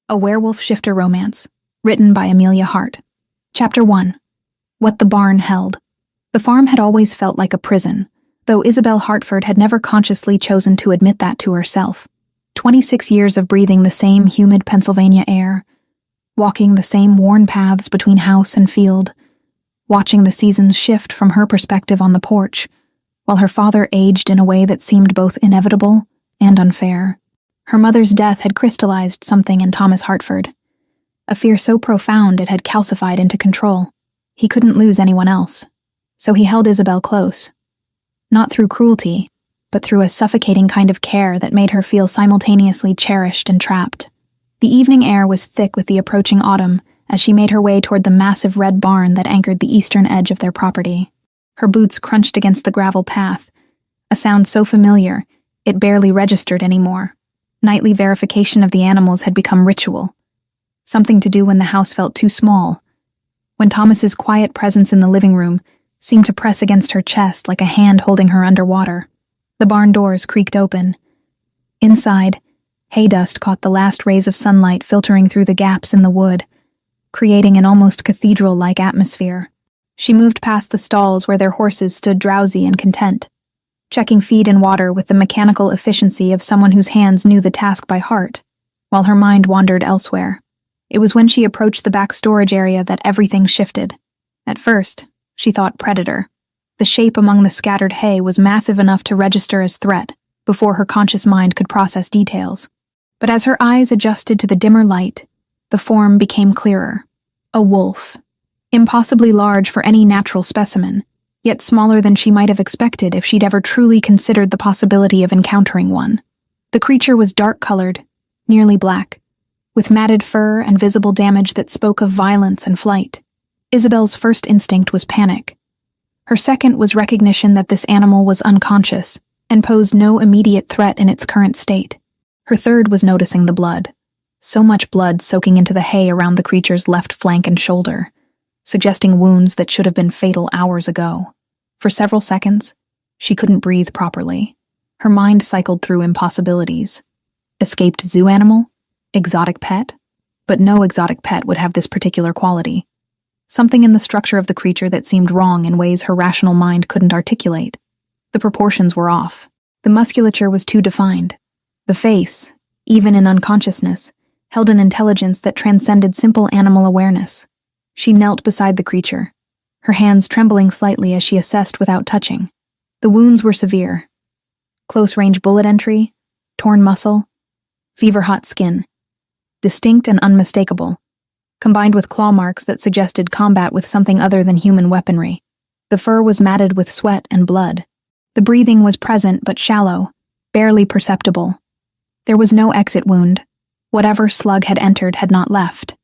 A Werewolf Shifter Romance, written by Amelia Hart. Chapter 1. What the Barn Held. The farm had always felt like a prison, though Isabel Hartford had never consciously chosen to admit that to herself. 26 years of breathing the same humid Pennsylvania air, walking the same worn paths between house and field, watching the seasons shift from her perspective on the porch, while her father aged in a way that seemed both inevitable and unfair. Her mother's death had crystallized something in Thomas Hartford, a fear so profound it had calcified into control. He couldn't lose anyone else, so he held Isabel close. Not through cruelty, but through a suffocating kind of care that made her feel simultaneously cherished and trapped. The evening air was thick with the approaching autumn as she made her way toward the massive red barn that anchored the eastern edge of their property. Her boots crunched against the gravel path, a sound so familiar it barely registered anymore. Nightly verification of the animals had become ritual, something to do when the house felt too small, when Thomas's quiet presence in the living room seemed to press against her chest like a hand holding her underwater. The barn doors creaked open. Inside, hay dust caught the last rays of sunlight filtering through the gaps in the wood, creating an almost cathedral-like atmosphere. She moved past the stalls where their horses stood drowsy and content, checking feed and water with the mechanical efficiency of someone whose hands knew the task by heart, while her mind wandered elsewhere. It was when she approached the back storage area that everything shifted. At first, she thought predator. The shape among the scattered hay was massive enough to register as threat before her conscious mind could process details. But as her eyes adjusted to the dimmer light, the form became clearer. A wolf. Impossibly large for any natural specimen, yet smaller than she might have expected if she'd ever truly considered the possibility of encountering one. The creature was dark-colored, nearly black, with matted fur and visible damage that spoke of violence and flight. Isabel's first instinct was panic. Her second was recognition that this animal was unconscious and posed no immediate threat in its current state. Her third was noticing the blood. So much blood soaking into the hay around the creature's left flank and shoulder, suggesting wounds that should have been fatal hours ago. For several seconds, she couldn't breathe properly. Her mind cycled through impossibilities. Escaped zoo animal? Exotic pet? But no exotic pet would have this particular quality. Something in the structure of the creature that seemed wrong in ways her rational mind couldn't articulate. The proportions were off. The musculature was too defined. The face, even in unconsciousness, held an intelligence that transcended simple animal awareness. She knelt beside the creature, her hands trembling slightly as she assessed without touching. The wounds were severe. Close-range bullet entry, torn muscle, fever-hot skin. Distinct and unmistakable, combined with claw marks that suggested combat with something other than human weaponry. The fur was matted with sweat and blood. The breathing was present but shallow, barely perceptible. There was no exit wound. Whatever slug had entered had not left.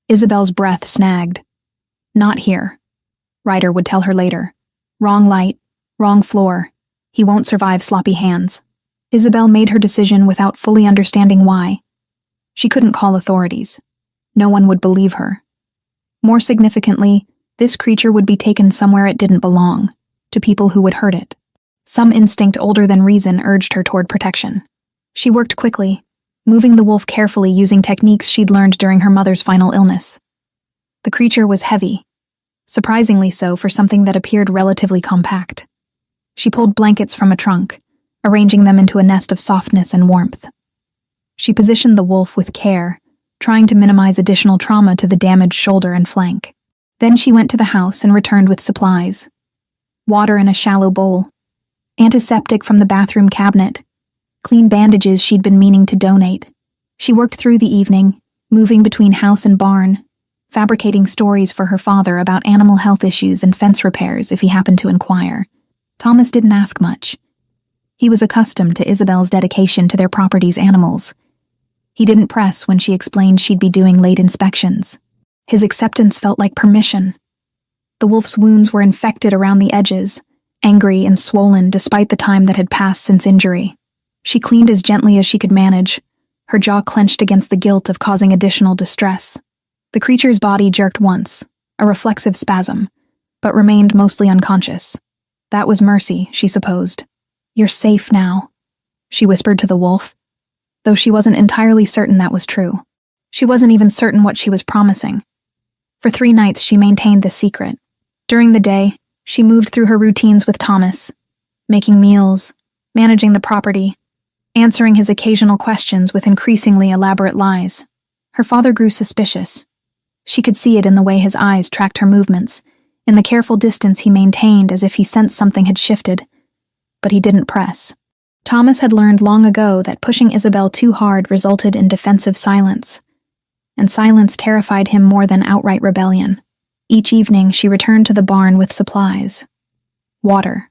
Isabel's breath snagged. Not here. Ryder would tell her later. Wrong light, wrong floor. He won't survive sloppy hands. Isabel made her decision without fully understanding why. She couldn't call authorities. No one would believe her. More significantly, this creature would be taken somewhere it didn't belong, to people who would hurt it. Some instinct older than reason urged her toward protection. She worked quickly, moving the wolf carefully using techniques she'd learned during her mother's final illness. The creature was heavy, surprisingly so for something that appeared relatively compact. She pulled blankets from a trunk, arranging them into a nest of softness and warmth. She positioned the wolf with care, trying to minimize additional trauma to the damaged shoulder and flank. Then she went to the house and returned with supplies. Water in a shallow bowl, antiseptic from the bathroom cabinet, clean bandages she'd been meaning to donate. She worked through the evening, moving between house and barn, fabricating stories for her father about animal health issues and fence repairs if he happened to inquire. Thomas didn't ask much. He was accustomed to Isabel's dedication to their property's animals. He didn't press when she explained she'd be doing late inspections. His acceptance felt like permission. The wolf's wounds were infected around the edges, angry and swollen despite the time that had passed since injury. She cleaned as gently as she could manage, her jaw clenched against the guilt of causing additional distress. The creature's body jerked once, a reflexive spasm, but remained mostly unconscious. That was mercy, she supposed. You're safe now, she whispered to the wolf, though she wasn't entirely certain that was true. She wasn't even certain what she was promising. For 3 nights, she maintained this secret. During the day, she moved through her routines with Thomas, making meals, managing the property, answering his occasional questions with increasingly elaborate lies. Her father grew suspicious. She could see it in the way his eyes tracked her movements, in the careful distance he maintained as if he sensed something had shifted. But he didn't press. Thomas had learned long ago that pushing Isabel too hard resulted in defensive silence, and silence terrified him more than outright rebellion. Each evening, she returned to the barn with supplies: water,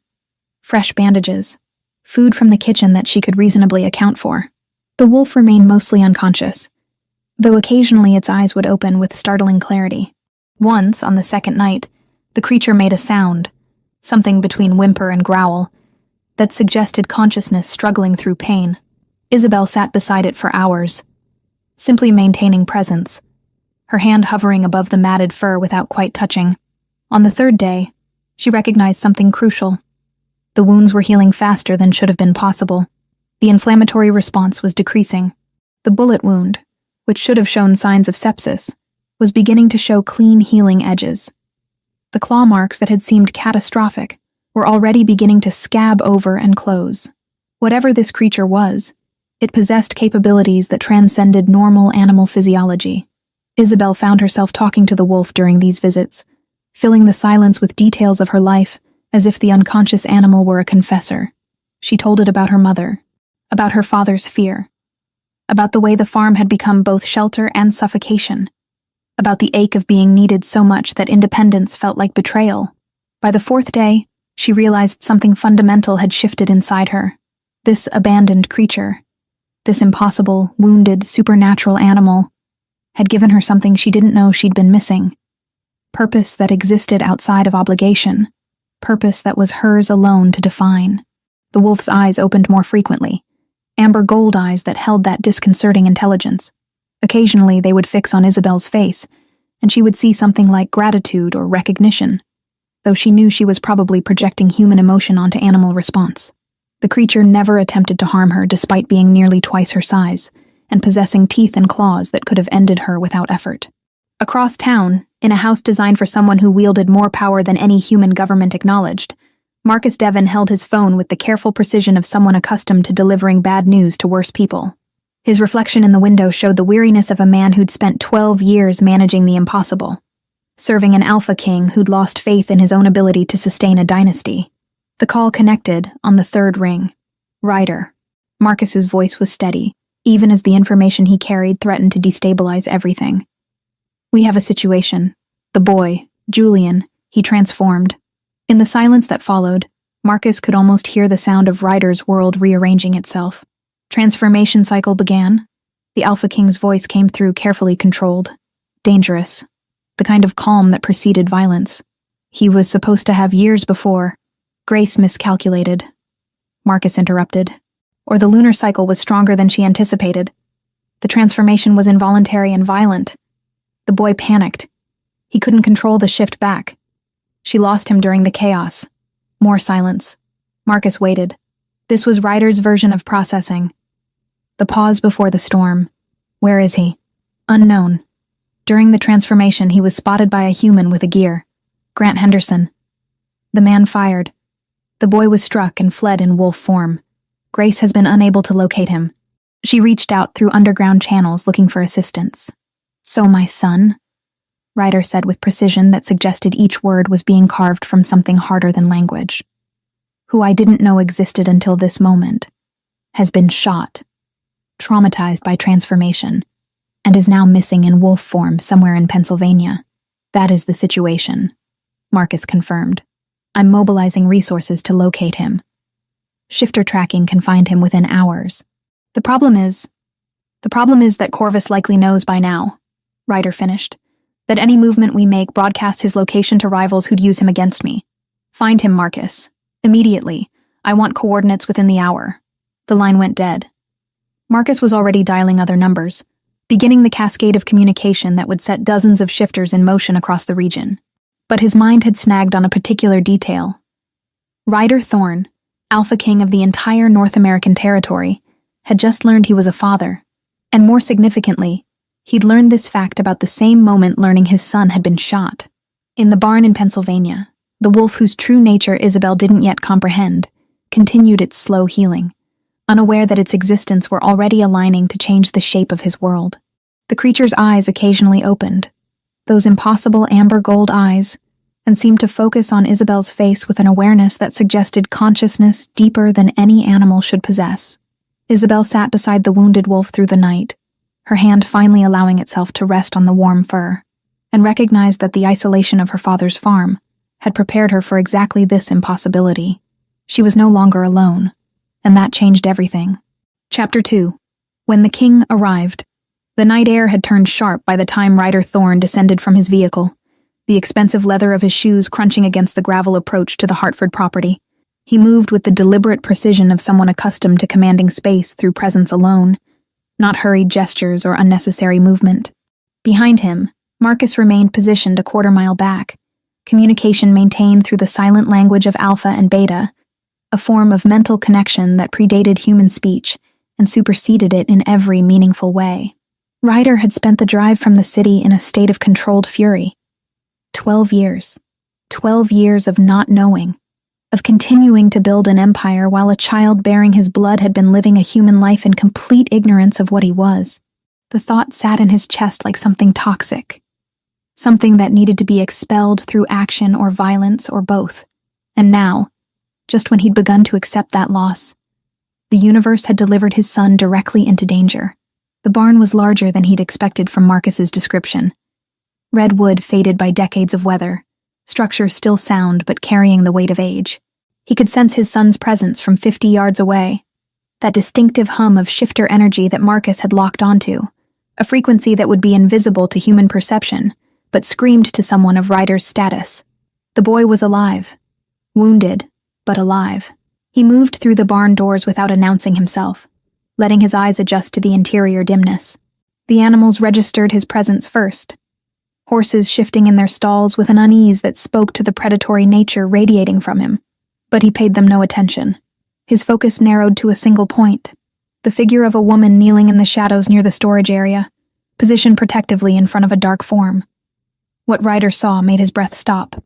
fresh bandages, food from the kitchen that she could reasonably account for. The wolf remained mostly unconscious, though occasionally its eyes would open with startling clarity. Once, on the second night, the creature made a sound, something between whimper and growl, that suggested consciousness struggling through pain. Isabel sat beside it for hours, simply maintaining presence, her hand hovering above the matted fur without quite touching. On the third day, she recognized something crucial. The wounds were healing faster than should have been possible. The inflammatory response was decreasing. The bullet wound, which should have shown signs of sepsis, was beginning to show clean healing edges. The claw marks that had seemed catastrophic were already beginning to scab over and close. Whatever this creature was, it possessed capabilities that transcended normal animal physiology. Isabel found herself talking to the wolf during these visits, filling the silence with details of her life as if the unconscious animal were a confessor. She told it about her mother, about her father's fear, about the way the farm had become both shelter and suffocation, about the ache of being needed so much that independence felt like betrayal. By the 4th day, she realized something fundamental had shifted inside her. This abandoned creature, this impossible, wounded, supernatural animal, had given her something she didn't know she'd been missing. Purpose that existed outside of obligation. Purpose that was hers alone to define. The wolf's eyes opened more frequently, amber gold eyes that held that disconcerting intelligence. Occasionally they would fix on Isabel's face, and she would see something like gratitude or recognition, though she knew she was probably projecting human emotion onto animal response. The creature never attempted to harm her despite being nearly twice her size, and possessing teeth and claws that could have ended her without effort. Across town, in a house designed for someone who wielded more power than any human government acknowledged, Marcus Devon held his phone with the careful precision of someone accustomed to delivering bad news to worse people. His reflection in the window showed the weariness of a man who'd spent 12 years managing the impossible, serving an alpha king who'd lost faith in his own ability to sustain a dynasty. The call connected on the 3rd ring. Ryder. Marcus's voice was steady, even as the information he carried threatened to destabilize everything. "We have a situation. The boy, Julian, he transformed." In the silence that followed, Marcus could almost hear the sound of Ryder's world rearranging itself. Transformation cycle began. The Alpha King's voice came through carefully controlled. Dangerous. The kind of calm that preceded violence. He was supposed to have years before. Grace miscalculated. Marcus interrupted. Or the lunar cycle was stronger than she anticipated. The transformation was involuntary and violent. The boy panicked. He couldn't control the shift back. She lost him during the chaos. More silence. Marcus waited. This was Ryder's version of processing. The pause before the storm. Where is he? Unknown. During the transformation, he was spotted by a human with a gear. Grant Henderson. The man fired. The boy was struck and fled in wolf form. Grace has been unable to locate him. She reached out through underground channels looking for assistance. "So my son," Ryder said with precision that suggested each word was being carved from something harder than language, "who I didn't know existed until this moment, has been shot, traumatized by transformation, and is now missing in wolf form somewhere in Pennsylvania. That is the situation," Marcus confirmed. "I'm mobilizing resources to locate him. Shifter tracking can find him within hours. The problem is that Corvus likely knows by now," Ryder finished, "that any movement we make broadcasts his location to rivals who'd use him against me. Find him, Marcus. Immediately. I want coordinates within the hour." The line went dead. Marcus was already dialing other numbers, beginning the cascade of communication that would set dozens of shifters in motion across the region. But his mind had snagged on a particular detail. Ryder Thorne, Alpha King of the entire North American territory, had just learned he was a father, and more significantly, He'd learned this fact about the same moment learning his son had been shot. In the barn in Pennsylvania, the wolf whose true nature Isabel didn't yet comprehend continued its slow healing, unaware that its existence were already aligning to change the shape of his world. The creature's eyes occasionally opened, those impossible amber gold eyes, and seemed to focus on Isabel's face with an awareness that suggested consciousness deeper than any animal should possess. Isabel sat beside the wounded wolf through the night, her hand finally allowing itself to rest on the warm fur, and recognized that the isolation of her father's farm had prepared her for exactly this impossibility. She was no longer alone, and that changed everything. Chapter 2. When the king arrived. The night air had turned sharp by the time Rider Thorne descended from his vehicle, the expensive leather of his shoes crunching against the gravel approach to the Hartford property. He moved with the deliberate precision of someone accustomed to commanding space through presence alone, not hurried gestures or unnecessary movement. Behind him, Marcus remained positioned a quarter-mile back, communication maintained through the silent language of Alpha and Beta, a form of mental connection that predated human speech and superseded it in every meaningful way. Ryder had spent the drive from the city in a state of controlled fury. 12 years. 12 years of not knowing, of continuing to build an empire while a child bearing his blood had been living a human life in complete ignorance of what he was. The thought sat in his chest like something toxic, something that needed to be expelled through action or violence or both. And now, just when he'd begun to accept that loss, the universe had delivered his son directly into danger. The barn was larger than he'd expected from Marcus's description. Red wood faded by decades of weather, structure still sound but carrying the weight of age. He could sense his son's presence from 50 yards away, that distinctive hum of shifter energy that Marcus had locked onto, a frequency that would be invisible to human perception, but screamed to someone of Ryder's status. The boy was alive. Wounded, but alive. He moved through the barn doors without announcing himself, letting his eyes adjust to the interior dimness. The animals registered his presence first, horses shifting in their stalls with an unease that spoke to the predatory nature radiating from him. But he paid them no attention. His focus narrowed to a single point, the figure of a woman kneeling in the shadows near the storage area, positioned protectively in front of a dark form. What Ryder saw made his breath stop.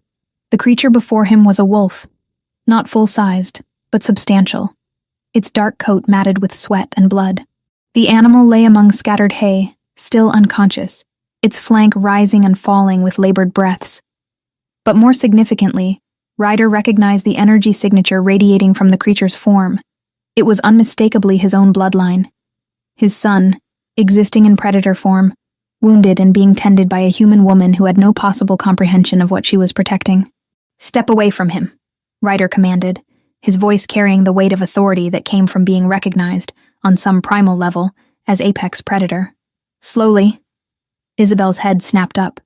The creature before him was a wolf, not full-sized, but substantial, its dark coat matted with sweat and blood. The animal lay among scattered hay, still unconscious, its flank rising and falling with labored breaths. But more significantly, Ryder recognized the energy signature radiating from the creature's form. It was unmistakably his own bloodline. His son, existing in predator form, wounded and being tended by a human woman who had no possible comprehension of what she was protecting. "Step away from him," Ryder commanded, his voice carrying the weight of authority that came from being recognized, on some primal level, as apex predator. Slowly, Isabel's head snapped up.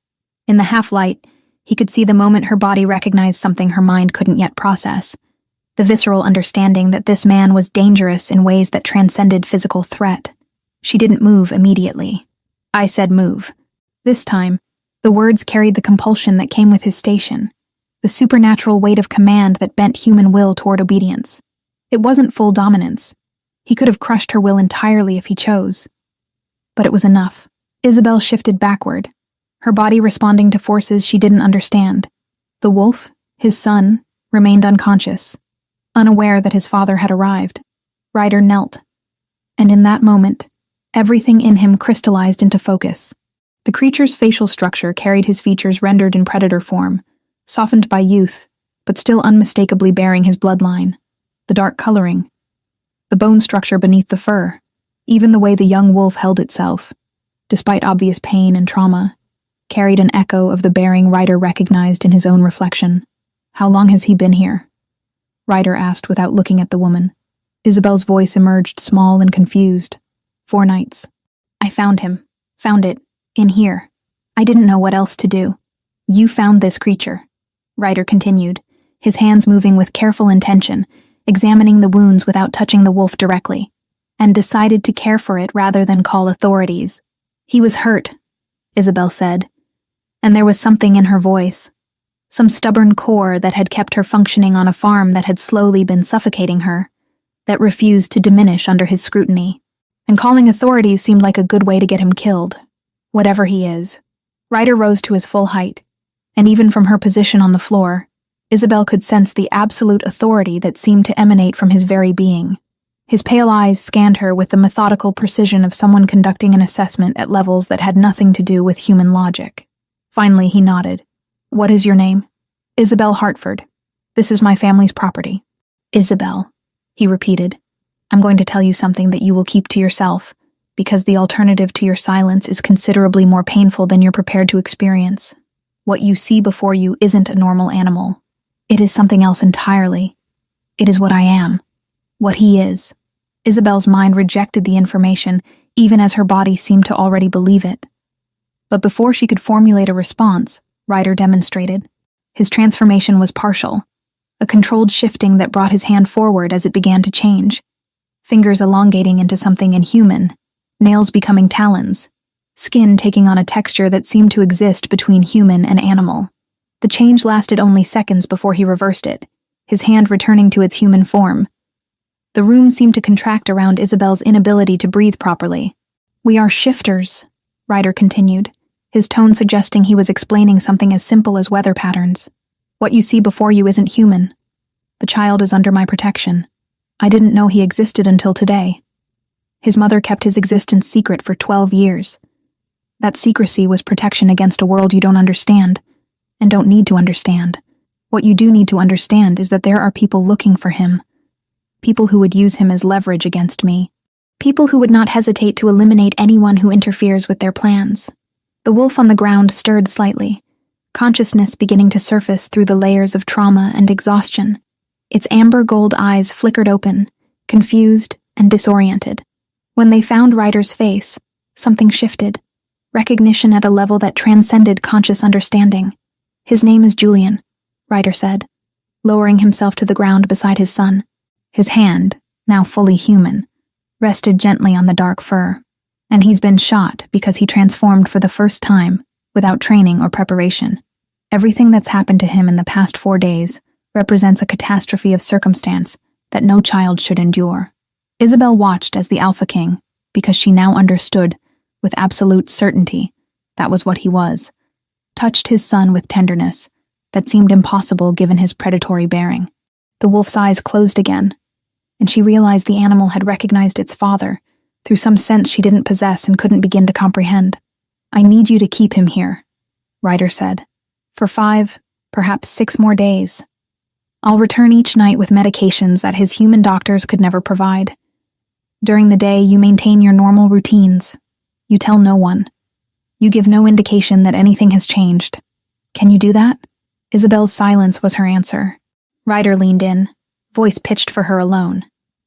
In the half-light, he could see the moment her body recognized something her mind couldn't yet process, the visceral understanding that this man was dangerous in ways that transcended physical threat. She didn't move immediately. "I said move." This time, the words carried the compulsion that came with his station, the supernatural weight of command that bent human will toward obedience. It wasn't full dominance. He could have crushed her will entirely if he chose. But it was enough. Isabel shifted backward, her body responding to forces she didn't understand. The wolf, his son, remained unconscious, unaware that his father had arrived. Ryder knelt, and in that moment, everything in him crystallized into focus. The creature's facial structure carried his features rendered in predator form, softened by youth, but still unmistakably bearing his bloodline. The dark coloring, the bone structure beneath the fur, even the way the young wolf held itself, despite obvious pain and trauma, carried an echo of the bearing Ryder recognized in his own reflection. "How long has he been here?" Ryder asked without looking at the woman. Isabel's voice emerged small and confused. 4 nights. "I found him. Found it. In here. I didn't know what else to do." "You found this creature," Ryder continued, his hands moving with careful intention, examining the wounds without touching the wolf directly, "and decided to care for it rather than call authorities." "He was hurt," Isabel said, and there was something in her voice, some stubborn core that had kept her functioning on a farm that had slowly been suffocating her, that refused to diminish under his scrutiny. "And calling authorities seemed like a good way to get him killed," Whatever he is. Ryder rose to his full height, and even from her position on the floor, Isabel could sense the absolute authority that seemed to emanate from his very being. His pale eyes scanned her with the methodical precision of someone conducting an assessment at levels that had nothing to do with human logic. Finally, he nodded. "What is your name?" "Isabel Hartford. This is my family's property." "Isabel," he repeated. "I'm going to tell you something that you will keep to yourself, because the alternative to your silence is considerably more painful than you're prepared to experience. What you see before you isn't a normal animal. It is something else entirely. It is what I am. What he is." Isabel's mind rejected the information, even as her body seemed to already believe it. But before she could formulate a response, Ryder demonstrated. His transformation was partial, a controlled shifting that brought his hand forward as it began to change, fingers elongating into something inhuman, nails becoming talons, skin taking on a texture that seemed to exist between human and animal. The change lasted only seconds before he reversed it, his hand returning to its human form. The room seemed to contract around Isabel's inability to breathe properly. "We are shifters," Ryder continued, his tone suggesting he was explaining something as simple as weather patterns. "What you see before you isn't human. The child is under my protection. I didn't know he existed until today. His mother kept his existence secret for 12 years. That secrecy was protection against a world you don't understand, and don't need to understand. What you do need to understand is that there are people looking for him. People who would use him as leverage against me. People who would not hesitate to eliminate anyone who interferes with their plans." The wolf on the ground stirred slightly, consciousness beginning to surface through the layers of trauma and exhaustion. Its amber gold eyes flickered open, confused and disoriented. When they found Ryder's face, something shifted, recognition at a level that transcended conscious understanding. "His name is Julian," Ryder said, lowering himself to the ground beside his son. His hand, now fully human, rested gently on the dark fur, and he's been shot because he transformed for the first time, without training or preparation. Everything that's happened to him in the past 4 days represents a catastrophe of circumstance that no child should endure. Isabel watched as the Alpha King, because she now understood, with absolute certainty, that was what he was, touched his son with tenderness that seemed impossible given his predatory bearing. The wolf's eyes closed again, and she realized the animal had recognized its father through some sense she didn't possess and couldn't begin to comprehend. "I need you to keep him here," Ryder said, "for 5, perhaps 6 more days. I'll return each night with medications that his human doctors could never provide. During the day, you maintain your normal routines. You tell no one. You give no indication that anything has changed. Can you do that?" Isabel's silence was her answer. Ryder leaned in, voice pitched for her alone.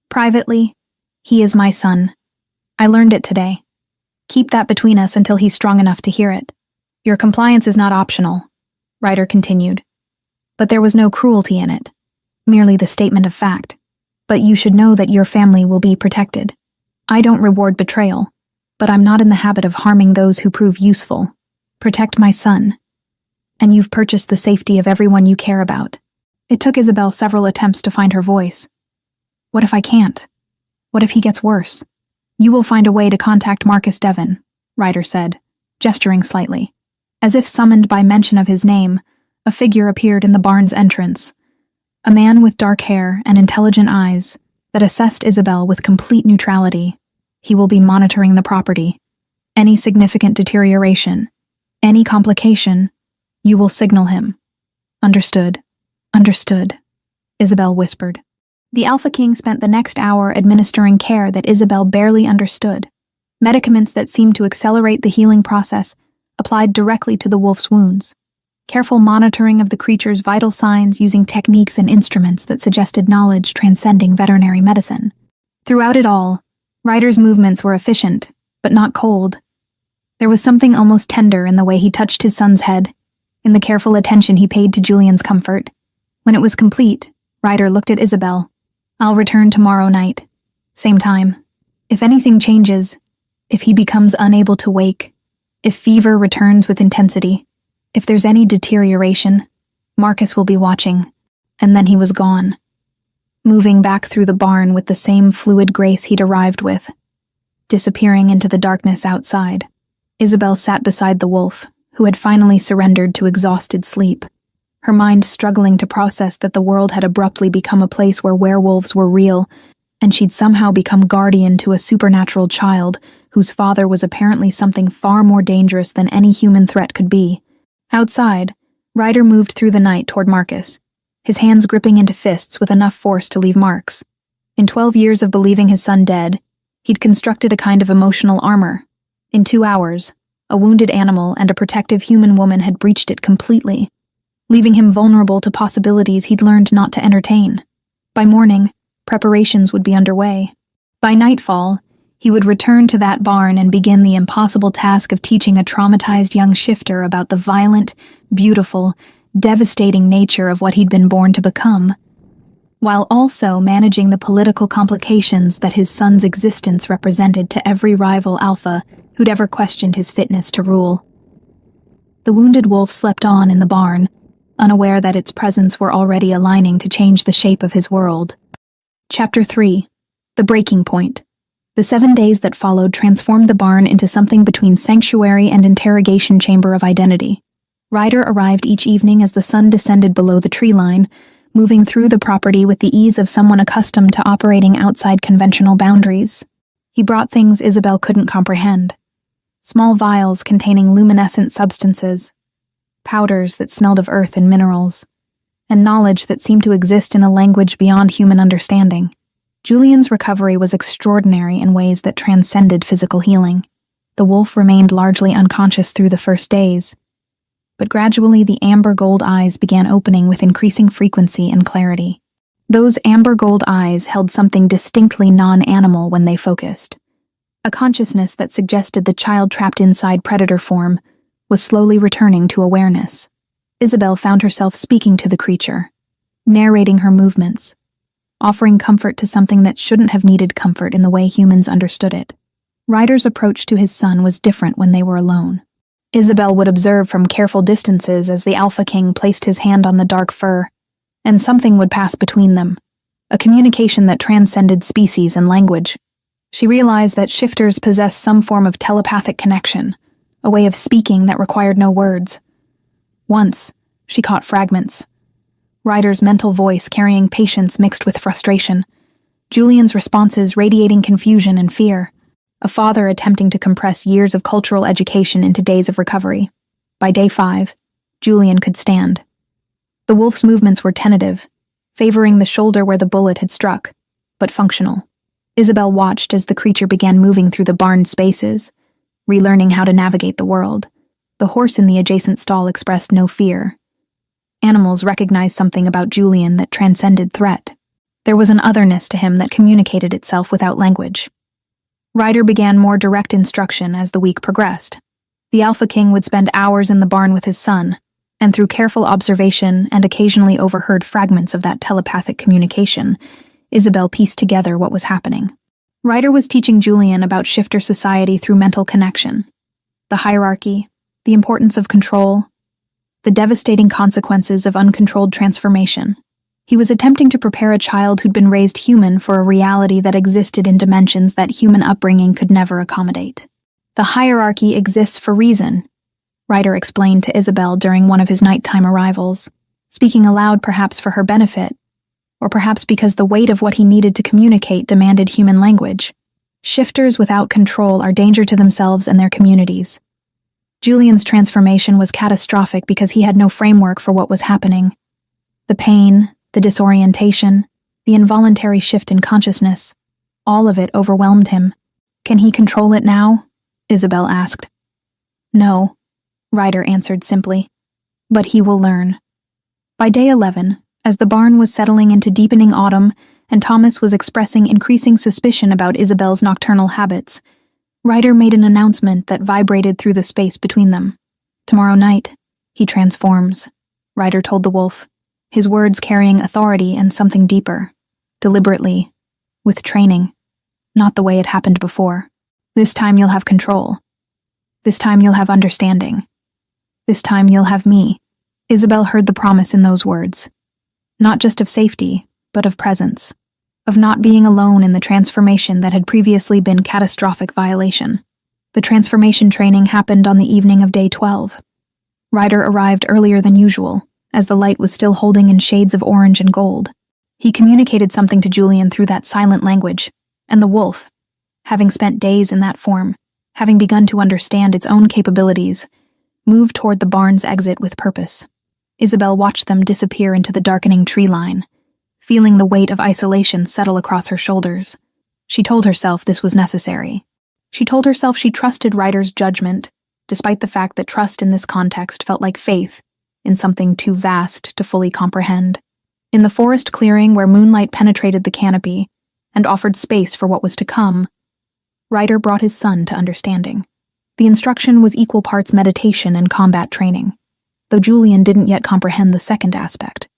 "Privately, he is my son. I learned it today. Keep that between us until he's strong enough to hear it. Your compliance is not optional," Ryder continued. "But there was no cruelty in it, merely the statement of fact. But you should know that your family will be protected. I don't reward betrayal, but I'm not in the habit of harming those who prove useful. Protect my son. And you've purchased the safety of everyone you care about." It took Isabel several attempts to find her voice. "What if I can't? What if he gets worse?" "You will find a way to contact Marcus Devon," Ryder said, gesturing slightly. As if summoned by mention of his name, a figure appeared in the barn's entrance. A man with dark hair and intelligent eyes that assessed Isabel with complete neutrality. He will be monitoring the property. Any significant deterioration, any complication, you will signal him. "Understood. Understood," Isabel whispered. The Alpha King spent the next hour administering care that Isabel barely understood, medicaments that seemed to accelerate the healing process, applied directly to the wolf's wounds. Careful monitoring of the creature's vital signs using techniques and instruments that suggested knowledge transcending veterinary medicine. Throughout it all, Ryder's movements were efficient, but not cold. There was something almost tender in the way he touched his son's head, in the careful attention he paid to Julian's comfort. When it was complete, Ryder looked at Isabel. "I'll return tomorrow night. Same time. If anything changes, if he becomes unable to wake, if fever returns with intensity, if there's any deterioration, Marcus will be watching." And then he was gone, moving back through the barn with the same fluid grace he'd arrived with, disappearing into the darkness outside. Isabel sat beside the wolf, who had finally surrendered to exhausted sleep, her mind struggling to process that the world had abruptly become a place where werewolves were real, and she'd somehow become guardian to a supernatural child whose father was apparently something far more dangerous than any human threat could be. Outside, Ryder moved through the night toward Marcus, his hands gripping into fists with enough force to leave marks. In 12 years of believing his son dead, he'd constructed a kind of emotional armor. In 2 hours, a wounded animal and a protective human woman had breached it completely, leaving him vulnerable to possibilities he'd learned not to entertain. By morning, preparations would be underway. By nightfall, he would return to that barn and begin the impossible task of teaching a traumatized young shifter about the violent, beautiful, devastating nature of what he'd been born to become, while also managing the political complications that his son's existence represented to every rival alpha who'd ever questioned his fitness to rule. The wounded wolf slept on in the barn, unaware that its presence were already aligning to change the shape of his world. Chapter 3. The Breaking Point. The 7 days that followed transformed the barn into something between sanctuary and interrogation chamber of identity. Ryder arrived each evening as the sun descended below the tree line, moving through the property with the ease of someone accustomed to operating outside conventional boundaries. He brought things Isabel couldn't comprehend. Small vials containing luminescent substances, powders that smelled of earth and minerals, and knowledge that seemed to exist in a language beyond human understanding. Julian's recovery was extraordinary in ways that transcended physical healing. The wolf remained largely unconscious through the first days, but gradually the amber gold eyes began opening with increasing frequency and clarity. Those amber gold eyes held something distinctly non-animal when they focused. A consciousness that suggested the child trapped inside predator form was slowly returning to awareness. Isabel found herself speaking to the creature, narrating her movements, offering comfort to something that shouldn't have needed comfort in the way humans understood it. Ryder's approach to his son was different when they were alone. Isabel would observe from careful distances as the Alpha King placed his hand on the dark fur, and something would pass between them, a communication that transcended species and language. She realized that shifters possessed some form of telepathic connection, a way of speaking that required no words. Once, she caught fragments. Ryder's mental voice carrying patience mixed with frustration, Julian's responses radiating confusion and fear, a father attempting to compress years of cultural education into days of recovery. By day 5, Julian could stand. The wolf's movements were tentative, favoring the shoulder where the bullet had struck, but functional. Isabel watched as the creature began moving through the barn spaces, relearning how to navigate the world. The horse in the adjacent stall expressed no fear. Animals recognized something about Julian that transcended threat. There was an otherness to him that communicated itself without language. Ryder began more direct instruction as the week progressed. The Alpha King would spend hours in the barn with his son, and through careful observation and occasionally overheard fragments of that telepathic communication, Isabel pieced together what was happening. Ryder was teaching Julian about shifter society through mental connection, the hierarchy, the importance of control, the devastating consequences of uncontrolled transformation. He was attempting to prepare a child who'd been raised human for a reality that existed in dimensions that human upbringing could never accommodate. The hierarchy exists for reason, Ryder explained to Isabel during one of his nighttime arrivals, speaking aloud perhaps for her benefit, or perhaps because the weight of what he needed to communicate demanded human language. Shifters without control are danger to themselves and their communities. Julian's transformation was catastrophic because he had no framework for what was happening. The pain, the disorientation, the involuntary shift in consciousness, all of it overwhelmed him. Can he control it now? Isabel asked. No, Ryder answered simply. But he will learn. By day 11, as the barn was settling into deepening autumn and Thomas was expressing increasing suspicion about Isabel's nocturnal habits, Ryder made an announcement that vibrated through the space between them. Tomorrow night, he transforms, Ryder told the wolf, his words carrying authority and something deeper, deliberately, with training, not the way it happened before. This time you'll have control. This time you'll have understanding. This time you'll have me. Isabel heard the promise in those words, not just of safety, but of presence, of not being alone in the transformation that had previously been catastrophic violation. The transformation training happened on the evening of day 12. Ryder arrived earlier than usual, as the light was still holding in shades of orange and gold. He communicated something to Julian through that silent language, and the wolf, having spent days in that form, having begun to understand its own capabilities, moved toward the barn's exit with purpose. Isabel watched them disappear into the darkening tree line, feeling the weight of isolation settle across her shoulders. She told herself this was necessary. She told herself she trusted Ryder's judgment, despite the fact that trust in this context felt like faith in something too vast to fully comprehend. In the forest clearing where moonlight penetrated the canopy and offered space for what was to come, Ryder brought his son to understanding. The instruction was equal parts meditation and combat training, though Julian didn't yet comprehend the second aspect.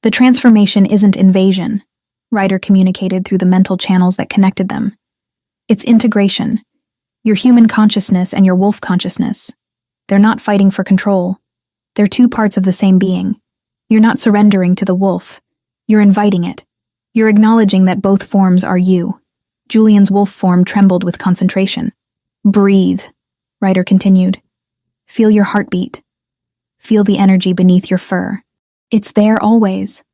The transformation isn't invasion, Ryder communicated through the mental channels that connected them. It's integration. Your human consciousness and your wolf consciousness. They're not fighting for control. They're two parts of the same being. You're not surrendering to the wolf. You're inviting it. You're acknowledging that both forms are you. Julian's wolf form trembled with concentration. Breathe, Ryder continued. Feel your heartbeat. Feel the energy beneath your fur. It's there always.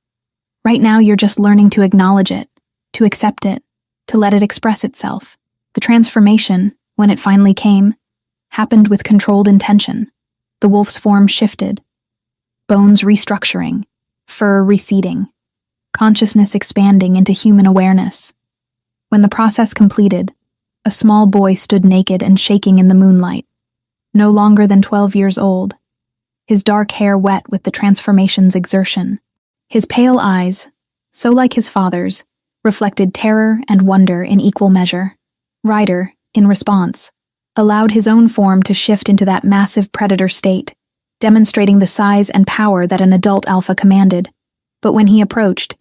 Right now you're just learning to acknowledge it, to accept it, to let it express itself. The transformation, when it finally came, happened with controlled intention. The wolf's form shifted, bones restructuring, fur receding, consciousness expanding into human awareness. When the process completed, a small boy stood naked and shaking in the moonlight, no longer than 12 years old, his dark hair wet with the transformation's exertion. His pale eyes, so like his father's, reflected terror and wonder in equal measure. Ryder, in response, allowed his own form to shift into that massive predator state, demonstrating the size and power that an adult alpha commanded. But when he approached,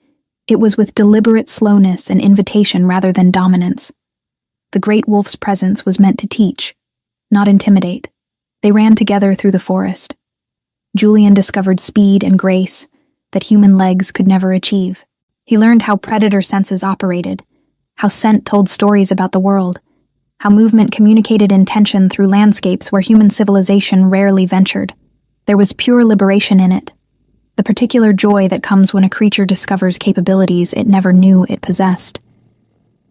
it was with deliberate slowness and invitation rather than dominance. The great wolf's presence was meant to teach, not intimidate. They ran together through the forest. Julian discovered speed and grace that human legs could never achieve. He learned how predator senses operated, how scent told stories about the world, how movement communicated intention through landscapes where human civilization rarely ventured. There was pure liberation in it, the particular joy that comes when a creature discovers capabilities it never knew it possessed.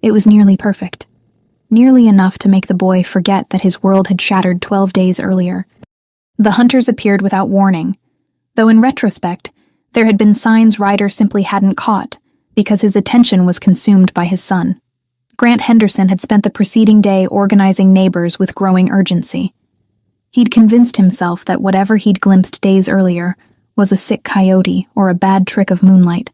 It was nearly perfect, nearly enough to make the boy forget that his world had shattered 12 days earlier. The hunters appeared without warning, though in retrospect, there had been signs Ryder simply hadn't caught because his attention was consumed by his son. Grant Henderson had spent the preceding day organizing neighbors with growing urgency. He'd convinced himself that whatever he'd glimpsed days earlier was a sick coyote or a bad trick of moonlight.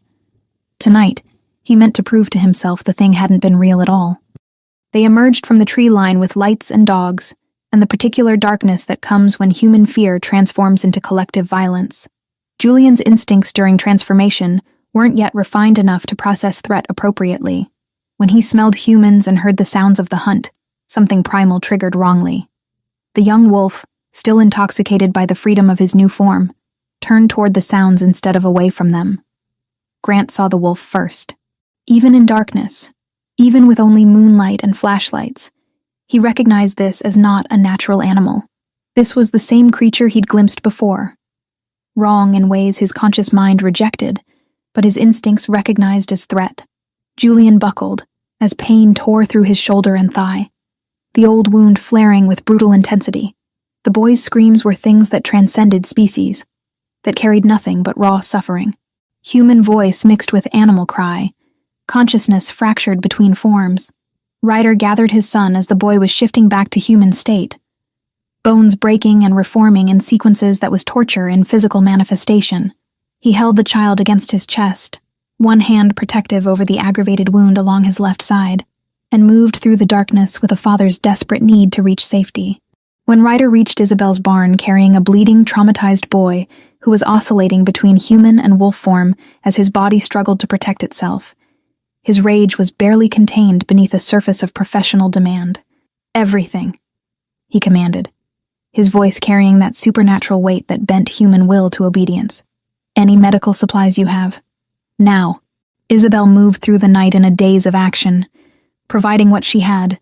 Tonight, he meant to prove to himself the thing hadn't been real at all. They emerged from the tree line with lights and dogs, and the particular darkness that comes when human fear transforms into collective violence. Julian's instincts during transformation weren't yet refined enough to process threat appropriately. When he smelled humans and heard the sounds of the hunt, something primal triggered wrongly. The young wolf, still intoxicated by the freedom of his new form, turned toward the sounds instead of away from them. Grant saw the wolf first. Even in darkness, even with only moonlight and flashlights, he recognized this as not a natural animal. This was the same creature he'd glimpsed before. Wrong in ways his conscious mind rejected, but his instincts recognized as threat. Julian buckled, as pain tore through his shoulder and thigh, the old wound flaring with brutal intensity. The boy's screams were things that transcended species, that carried nothing but raw suffering. Human voice mixed with animal cry, consciousness fractured between forms. Ryder gathered his son as the boy was shifting back to human state, bones breaking and reforming in sequences that was torture in physical manifestation. He held the child against his chest, one hand protective over the aggravated wound along his left side, and moved through the darkness with a father's desperate need to reach safety. When Ryder reached Isabel's barn carrying a bleeding, traumatized boy who was oscillating between human and wolf form as his body struggled to protect itself, his rage was barely contained beneath a surface of professional demand. "Everything," he commanded, his voice carrying that supernatural weight that bent human will to obedience. "Any medical supplies you have. Now." Isabel moved through the night in a daze of action, providing what she had,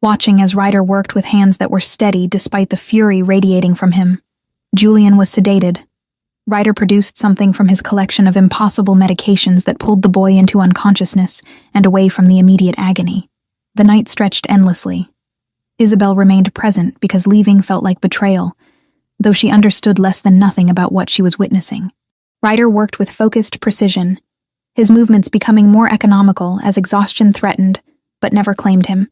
watching as Ryder worked with hands that were steady despite the fury radiating from him. Julian was sedated. Ryder produced something from his collection of impossible medications that pulled the boy into unconsciousness and away from the immediate agony. The night stretched endlessly. Isabel remained present because leaving felt like betrayal, though she understood less than nothing about what she was witnessing. Ryder worked with focused precision, his movements becoming more economical as exhaustion threatened, but never claimed him.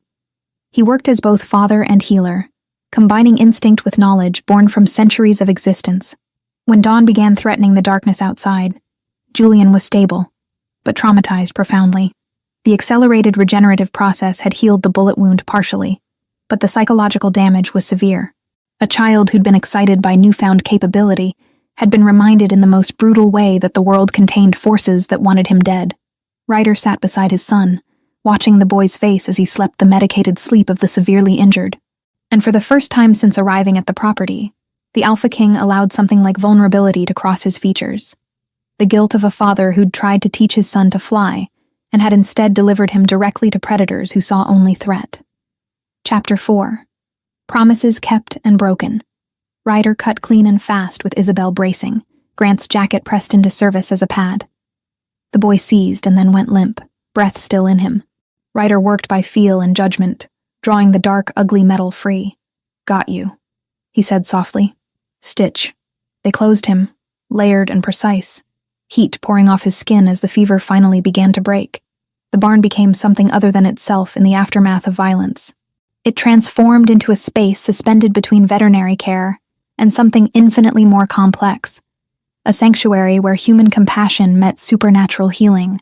He worked as both father and healer, combining instinct with knowledge born from centuries of existence. When dawn began threatening the darkness outside, Julian was stable, but traumatized profoundly. The accelerated regenerative process had healed the bullet wound partially, but the psychological damage was severe. A child who'd been excited by newfound capability had been reminded in the most brutal way that the world contained forces that wanted him dead. Ryder sat beside his son, watching the boy's face as he slept the medicated sleep of the severely injured. And for the first time since arriving at the property, the Alpha King allowed something like vulnerability to cross his features. The guilt of a father who'd tried to teach his son to fly and had instead delivered him directly to predators who saw only threat. Chapter 4. Promises Kept and Broken. Ryder cut clean and fast with Isabel bracing, Grant's jacket pressed into service as a pad. The boy seized and then went limp, breath still in him. Ryder worked by feel and judgment, drawing the dark, ugly metal free. "Got you," he said softly. "Stitch." They closed him, layered and precise, heat pouring off his skin as the fever finally began to break. The barn became something other than itself in the aftermath of violence. It transformed into a space suspended between veterinary care and something infinitely more complex, a sanctuary where human compassion met supernatural healing,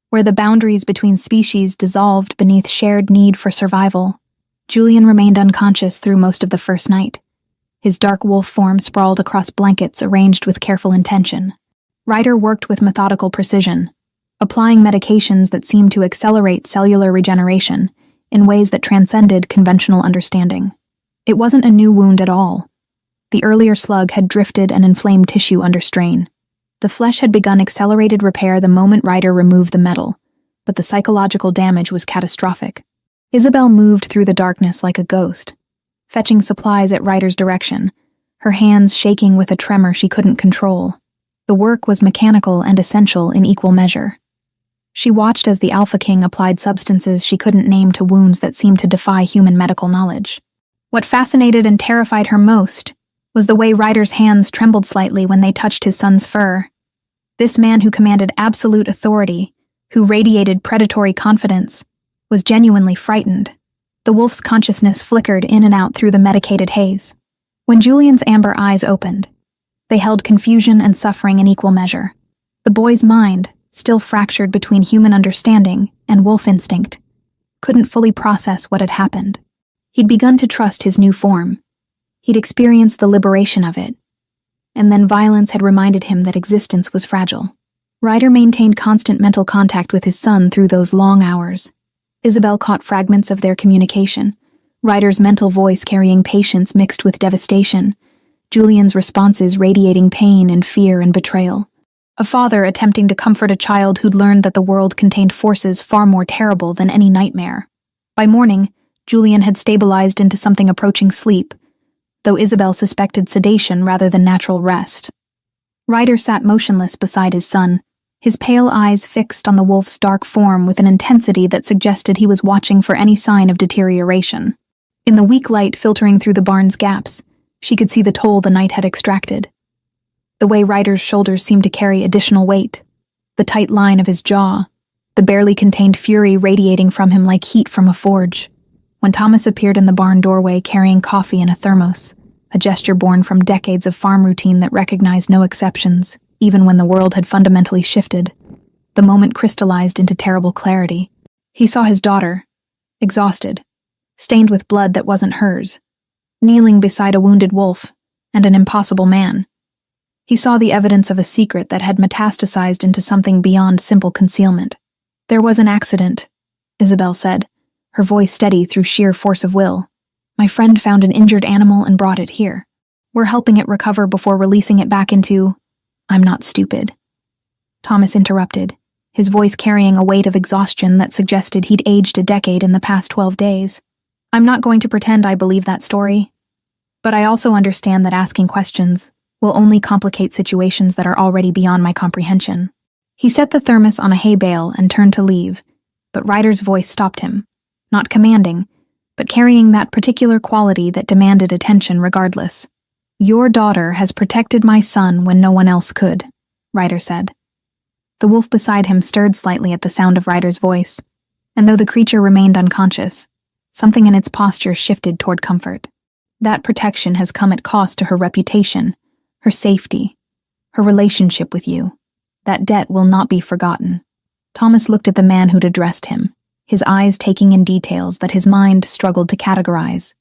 where the boundaries between species dissolved beneath shared need for survival. Julian remained unconscious through most of the first night, his dark wolf form sprawled across blankets arranged with careful intention. Ryder worked with methodical precision, applying medications that seemed to accelerate cellular regeneration in ways that transcended conventional understanding. It wasn't a new wound at all. The earlier slug had drifted and inflamed tissue under strain. The flesh had begun accelerated repair the moment Ryder removed the metal, but the psychological damage was catastrophic. Isabel moved through the darkness like a ghost, fetching supplies at Ryder's direction, her hands shaking with a tremor she couldn't control. The work was mechanical and essential in equal measure. She watched as the Alpha King applied substances she couldn't name to wounds that seemed to defy human medical knowledge. What fascinated and terrified her most was the way Ryder's hands trembled slightly when they touched his son's fur. This man who commanded absolute authority, who radiated predatory confidence, was genuinely frightened. The wolf's consciousness flickered in and out through the medicated haze. When Julian's amber eyes opened, they held confusion and suffering in equal measure. The boy's mind, still fractured between human understanding and wolf instinct, couldn't fully process what had happened. He'd begun to trust his new form. He'd experienced the liberation of it, and then violence had reminded him that existence was fragile. Ryder maintained constant mental contact with his son through those long hours. Isabel caught fragments of their communication, Ryder's mental voice carrying patience mixed with devastation, Julian's responses radiating pain and fear and betrayal. A father attempting to comfort a child who'd learned that the world contained forces far more terrible than any nightmare. By morning, Julian had stabilized into something approaching sleep, though Isabel suspected sedation rather than natural rest. Ryder sat motionless beside his son, his pale eyes fixed on the wolf's dark form with an intensity that suggested he was watching for any sign of deterioration. In the weak light filtering through the barn's gaps, she could see the toll the night had extracted. The way Ryder's shoulders seemed to carry additional weight, the tight line of his jaw, the barely contained fury radiating from him like heat from a forge. When Thomas appeared in the barn doorway carrying coffee in a thermos, a gesture born from decades of farm routine that recognized no exceptions, even when the world had fundamentally shifted, the moment crystallized into terrible clarity. He saw his daughter, exhausted, stained with blood that wasn't hers, kneeling beside a wounded wolf and an impossible man. He saw the evidence of a secret that had metastasized into something beyond simple concealment. "There was an accident," Isabel said, her voice steady through sheer force of will. "My friend found an injured animal and brought it here. We're helping it recover before releasing it back into—" "I'm not stupid," Thomas interrupted, his voice carrying a weight of exhaustion that suggested he'd aged a decade in the past 12 days. I'm not going to pretend I believe that story, but I also understand that asking questions will only complicate situations that are already beyond my comprehension. He set the thermos on a hay bale and turned to leave, but Ryder's voice stopped him, not commanding, but carrying that particular quality that demanded attention regardless. Your daughter has protected my son when no one else could, Ryder said. The wolf beside him stirred slightly at the sound of Ryder's voice, and though the creature remained unconscious, something in its posture shifted toward comfort. That protection has come at cost to her reputation, her safety, her relationship with you. That debt will not be forgotten. Thomas looked at the man who'd addressed him, his eyes taking in details that his mind struggled to categorize.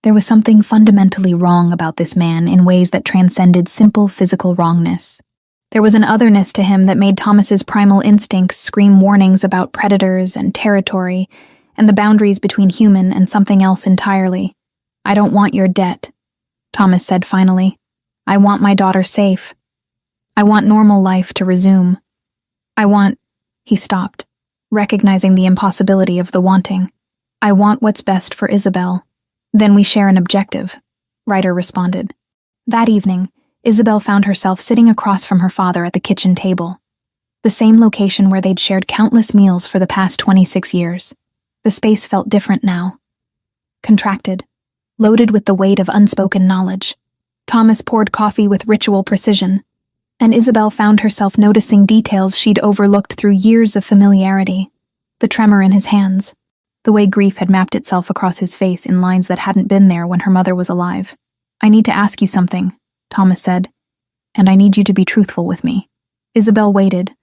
There was something fundamentally wrong about this man in ways that transcended simple physical wrongness. There was an otherness to him that made Thomas's primal instincts scream warnings about predators and territory and the boundaries between human and something else entirely. I don't want your debt, Thomas said finally. I want my daughter safe. I want normal life to resume. He stopped, recognizing the impossibility of the wanting. I want what's best for Isabel. Then we share an objective, Ryder responded. That evening, Isabel found herself sitting across from her father at the kitchen table, the same location where they'd shared countless meals for the past 26 years. The space felt different now. Contracted, loaded with the weight of unspoken knowledge. Thomas poured coffee with ritual precision, and Isabel found herself noticing details she'd overlooked through years of familiarity. The tremor in his hands, the way grief had mapped itself across his face in lines that hadn't been there when her mother was alive. I need to ask you something, Thomas said, and I need you to be truthful with me. Isabel waited,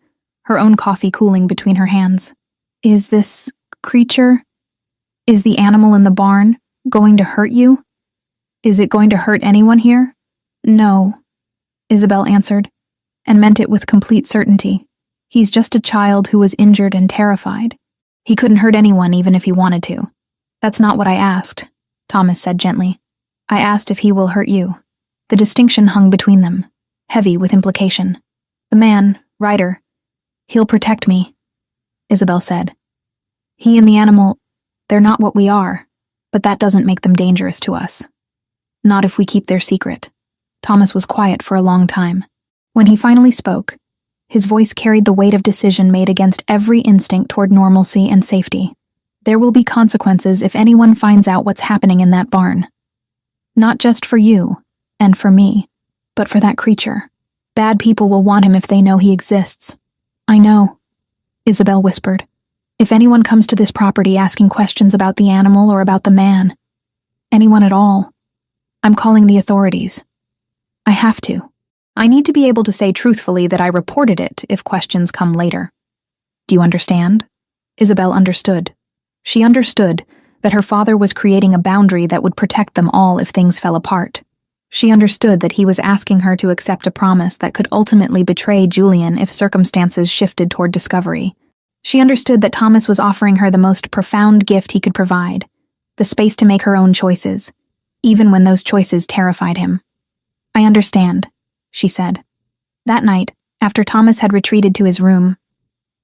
her own coffee cooling between her hands. Is this creature, is the animal in the barn, going to hurt you? Is it going to hurt anyone here? No, Isabel answered, and meant it with complete certainty. He's just a child who was injured and terrified. He couldn't hurt anyone even if he wanted to. That's not what I asked, Thomas said gently. I asked if he will hurt you. The distinction hung between them, heavy with implication. The man, Ryder, he'll protect me, Isabel said. He and the animal, they're not what we are, but that doesn't make them dangerous to us. Not if we keep their secret. Thomas was quiet for a long time. When he finally spoke, his voice carried the weight of decision made against every instinct toward normalcy and safety. There will be consequences if anyone finds out what's happening in that barn. Not just for you, and for me, but for that creature. Bad people will want him if they know he exists. I know, Isabel whispered. If anyone comes to this property asking questions about the animal or about the man, anyone at all, I'm calling the authorities. I have to. I need to be able to say truthfully that I reported it if questions come later. Do you understand? Isabel understood. She understood that her father was creating a boundary that would protect them all if things fell apart. She understood that he was asking her to accept a promise that could ultimately betray Julian if circumstances shifted toward discovery. She understood that Thomas was offering her the most profound gift he could provide, the space to make her own choices, even when those choices terrified him. I understand, she said. That night, after Thomas had retreated to his room,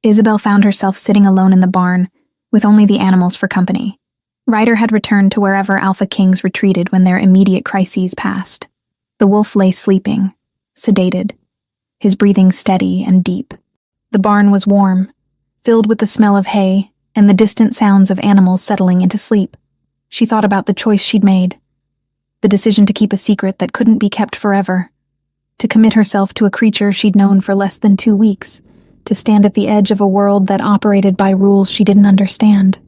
Isabel found herself sitting alone in the barn, with only the animals for company. Ryder had returned to wherever Alpha Kings retreated when their immediate crises passed. The wolf lay sleeping, sedated, his breathing steady and deep. The barn was warm, filled with the smell of hay and the distant sounds of animals settling into sleep. She thought about the choice she'd made, the decision to keep a secret that couldn't be kept forever, to commit herself to a creature she'd known for less than 2 weeks, to stand at the edge of a world that operated by rules she didn't understand.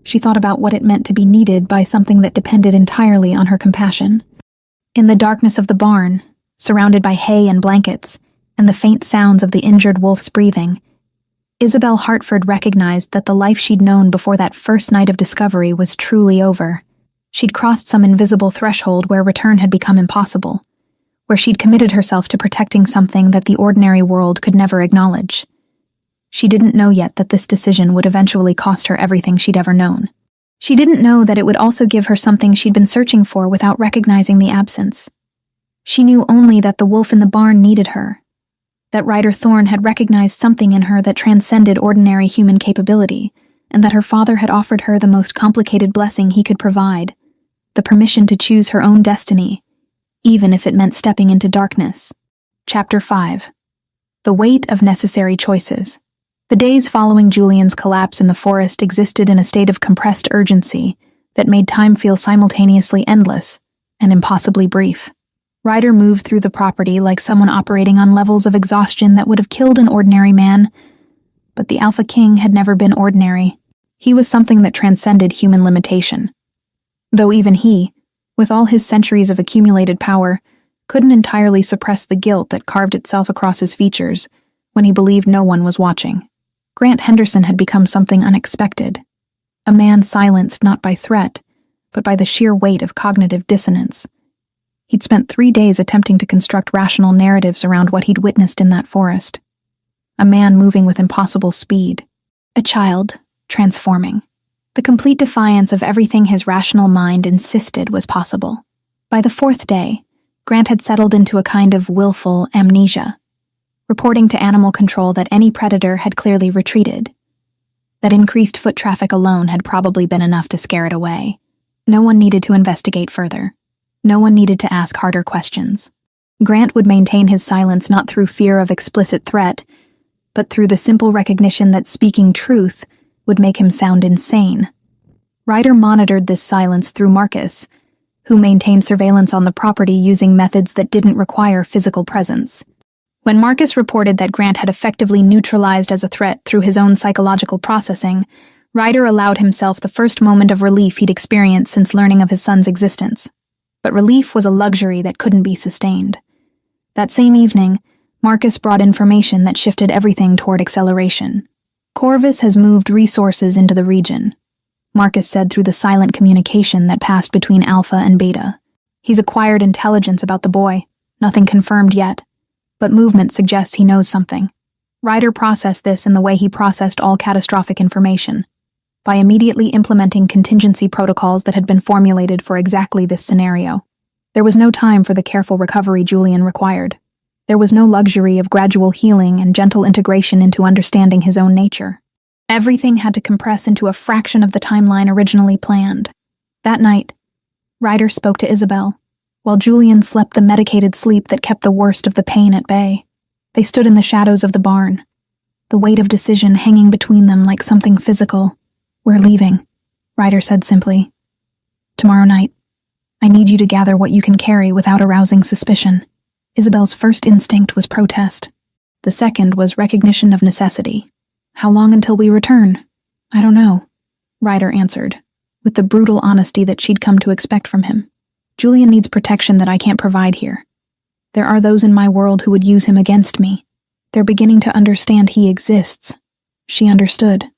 She thought about what it meant to be needed by something that depended entirely on her compassion. In the darkness of the barn, surrounded by hay and blankets, and the faint sounds of the injured wolf's breathing, Isabel Hartford recognized that the life she'd known before that first night of discovery was truly over. She'd crossed some invisible threshold where return had become impossible, where she'd committed herself to protecting something that the ordinary world could never acknowledge. She didn't know yet that this decision would eventually cost her everything she'd ever known. She didn't know that it would also give her something she'd been searching for without recognizing the absence. She knew only that the wolf in the barn needed her, that Ryder Thorne had recognized something in her that transcended ordinary human capability, and that her father had offered her the most complicated blessing he could provide, the permission to choose her own destiny, even if it meant stepping into darkness. Chapter 5. The Weight of Necessary Choices. The days following Julian's collapse in the forest existed in a state of compressed urgency that made time feel simultaneously endless and impossibly brief. Ryder moved through the property like someone operating on levels of exhaustion that would have killed an ordinary man. But the Alpha King had never been ordinary. He was something that transcended human limitation. Though even he, with all his centuries of accumulated power, couldn't entirely suppress the guilt that carved itself across his features when he believed no one was watching. Grant Henderson had become something unexpected. A man silenced not by threat, but by the sheer weight of cognitive dissonance. He'd spent 3 days attempting to construct rational narratives around what he'd witnessed in that forest. A man moving with impossible speed. A child, transforming. The complete defiance of everything his rational mind insisted was possible. By the 4th day, Grant had settled into a kind of willful amnesia, reporting to animal control that any predator had clearly retreated. That increased foot traffic alone had probably been enough to scare it away. No one needed to investigate further. No one needed to ask harder questions. Grant would maintain his silence not through fear of explicit threat, but through the simple recognition that speaking truth would make him sound insane. Ryder monitored this silence through Marcus, who maintained surveillance on the property using methods that didn't require physical presence. When Marcus reported that Grant had effectively neutralized as a threat through his own psychological processing, Ryder allowed himself the first moment of relief he'd experienced since learning of his son's existence. But relief was a luxury that couldn't be sustained. That same evening, Marcus brought information that shifted everything toward acceleration. Corvus has moved resources into the region, Marcus said through the silent communication that passed between Alpha and Beta. He's acquired intelligence about the boy, nothing confirmed yet, but movement suggests he knows something. Ryder processed this in the way he processed all catastrophic information, by immediately implementing contingency protocols that had been formulated for exactly this scenario. There was no time for the careful recovery Julian required. There was no luxury of gradual healing and gentle integration into understanding his own nature. Everything had to compress into a fraction of the timeline originally planned. That night, Ryder spoke to Isabel, while Julian slept the medicated sleep that kept the worst of the pain at bay. They stood in the shadows of the barn, the weight of decision hanging between them like something physical. "We're leaving," Ryder said simply. "Tomorrow night. I need you to gather what you can carry without arousing suspicion." Isabel's first instinct was protest. The second was recognition of necessity. "How long until we return?" "I don't know," Ryder answered, with the brutal honesty that she'd come to expect from him. "Julian needs protection that I can't provide here. There are those in my world who would use him against me. They're beginning to understand he exists." She understood.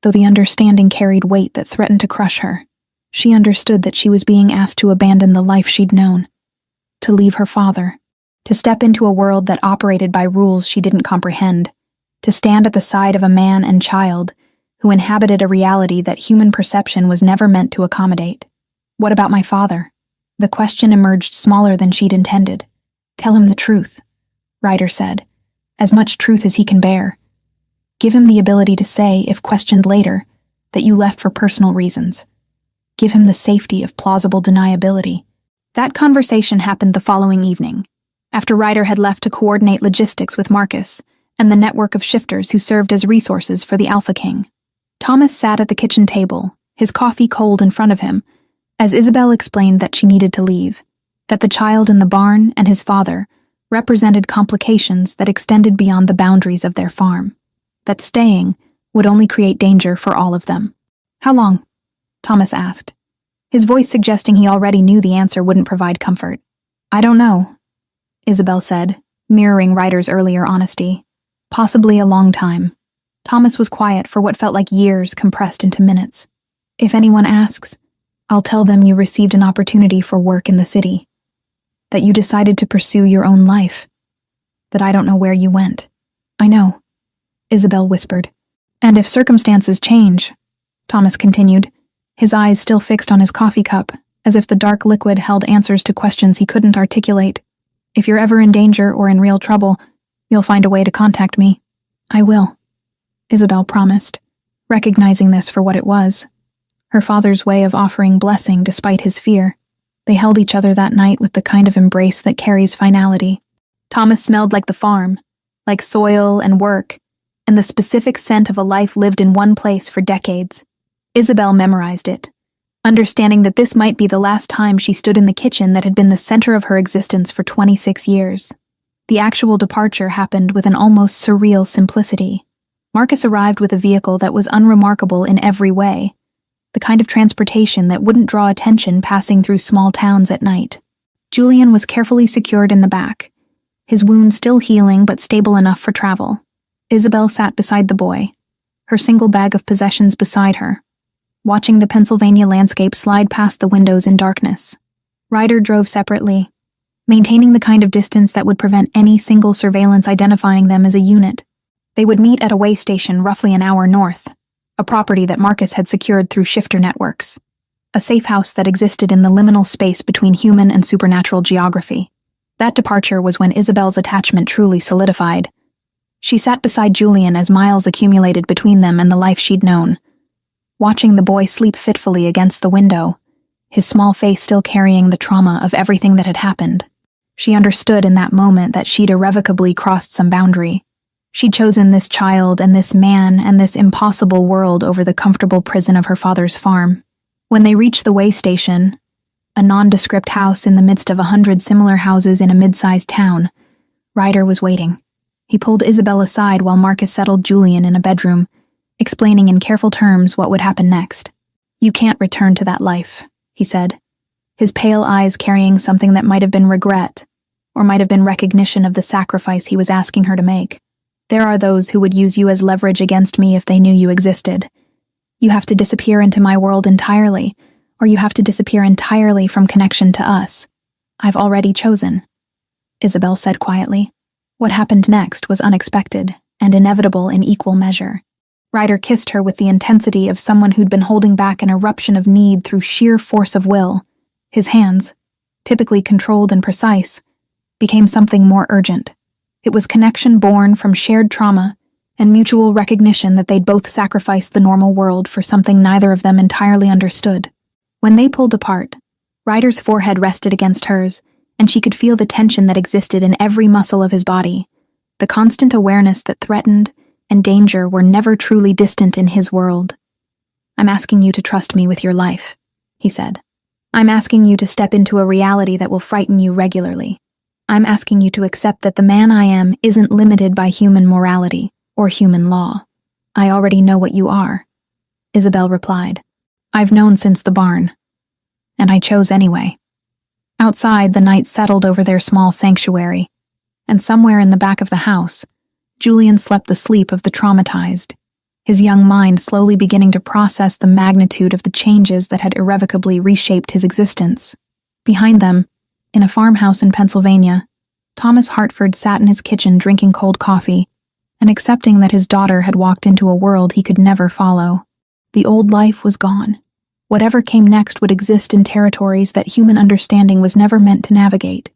Though the understanding carried weight that threatened to crush her, she understood that she was being asked to abandon the life she'd known, to leave her father, to step into a world that operated by rules she didn't comprehend, to stand at the side of a man and child who inhabited a reality that human perception was never meant to accommodate. "What about my father?" The question emerged smaller than she'd intended. "Tell him the truth," Ryder said, "as much truth as he can bear. Give him the ability to say, if questioned later, that you left for personal reasons. Give him the safety of plausible deniability." That conversation happened the following evening, after Ryder had left to coordinate logistics with Marcus and the network of shifters who served as resources for the Alpha King. Thomas sat at the kitchen table, his coffee cold in front of him, as Isabel explained that she needed to leave, that the child in the barn and his father represented complications that extended beyond the boundaries of their farm, that staying would only create danger for all of them. "How long?" Thomas asked, his voice suggesting he already knew the answer wouldn't provide comfort. "I don't know," Isabel said, mirroring Ryder's earlier honesty. "Possibly a long time." Thomas was quiet for what felt like years compressed into minutes. "If anyone asks, I'll tell them you received an opportunity for work in the city, that you decided to pursue your own life, that I don't know where you went." "I know," Isabel whispered. "And if circumstances change," Thomas continued, his eyes still fixed on his coffee cup, as if the dark liquid held answers to questions he couldn't articulate. "If you're ever in danger or in real trouble, you'll find a way to contact me." "I will," Isabel promised. Recognizing this for what it was, her father's way of offering blessing despite his fear, they held each other that night with the kind of embrace that carries finality. Thomas smelled like the farm, like soil and work, and the specific scent of a life lived in one place for decades. Isabel memorized it, understanding that this might be the last time she stood in the kitchen that had been the center of her existence for 26 years. The actual departure happened with an almost surreal simplicity. Marcus arrived with a vehicle that was unremarkable in every way, the kind of transportation that wouldn't draw attention passing through small towns at night. Julian was carefully secured in the back, his wound still healing but stable enough for travel. Isabel sat beside the boy, her single bag of possessions beside her, watching the Pennsylvania landscape slide past the windows in darkness. Ryder drove separately, maintaining the kind of distance that would prevent any single surveillance identifying them as a unit. They would meet at a way station roughly an hour north, a property that Marcus had secured through shifter networks, a safe house that existed in the liminal space between human and supernatural geography. That departure was when Isabel's attachment truly solidified. She sat beside Julian as miles accumulated between them and the life she'd known, watching the boy sleep fitfully against the window, his small face still carrying the trauma of everything that had happened. She understood in that moment that she'd irrevocably crossed some boundary. She'd chosen this child and this man and this impossible world over the comfortable prison of her father's farm. When they reached the way station, a nondescript house in the midst of 100 similar houses in a mid-sized town, Ryder was waiting. He pulled Isabel aside while Marcus settled Julian in a bedroom, explaining in careful terms what would happen next. "You can't return to that life," he said, his pale eyes carrying something that might have been regret, or might have been recognition of the sacrifice he was asking her to make. "There are those who would use you as leverage against me if they knew you existed. You have to disappear into my world entirely, or you have to disappear entirely from connection to us. I've already chosen," Isabel said quietly. What happened next was unexpected and inevitable in equal measure. Ryder kissed her with the intensity of someone who'd been holding back an eruption of need through sheer force of will. His hands, typically controlled and precise, became something more urgent. It was connection born from shared trauma and mutual recognition that they'd both sacrificed the normal world for something neither of them entirely understood. When they pulled apart, Ryder's forehead rested against hers, and she could feel the tension that existed in every muscle of his body, the constant awareness that threatened and danger were never truly distant in his world. "I'm asking you to trust me with your life," he said. "I'm asking you to step into a reality that will frighten you regularly. I'm asking you to accept that the man I am isn't limited by human morality or human law. I already know what you are," Isabel replied. "I've known since the barn, and I chose anyway." Outside, the night settled over their small sanctuary, and somewhere in the back of the house, Julian slept the sleep of the traumatized, his young mind slowly beginning to process the magnitude of the changes that had irrevocably reshaped his existence. Behind them, in a farmhouse in Pennsylvania, Thomas Hartford sat in his kitchen drinking cold coffee and accepting that his daughter had walked into a world he could never follow. The old life was gone. Whatever came next would exist in territories that human understanding was never meant to navigate.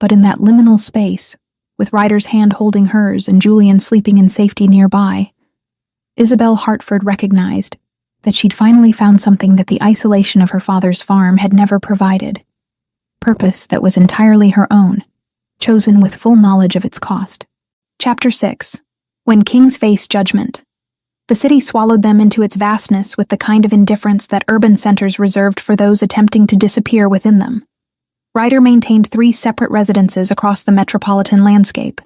But in that liminal space, with Ryder's hand holding hers and Julian sleeping in safety nearby, Isabel Hartford recognized that she'd finally found something that the isolation of her father's farm had never provided. Purpose that was entirely her own, chosen with full knowledge of its cost. Chapter 6. When Kings Face Judgment. The city swallowed them into its vastness with the kind of indifference that urban centers reserved for those attempting to disappear within them. Ryder maintained 3 separate residences across the metropolitan landscape,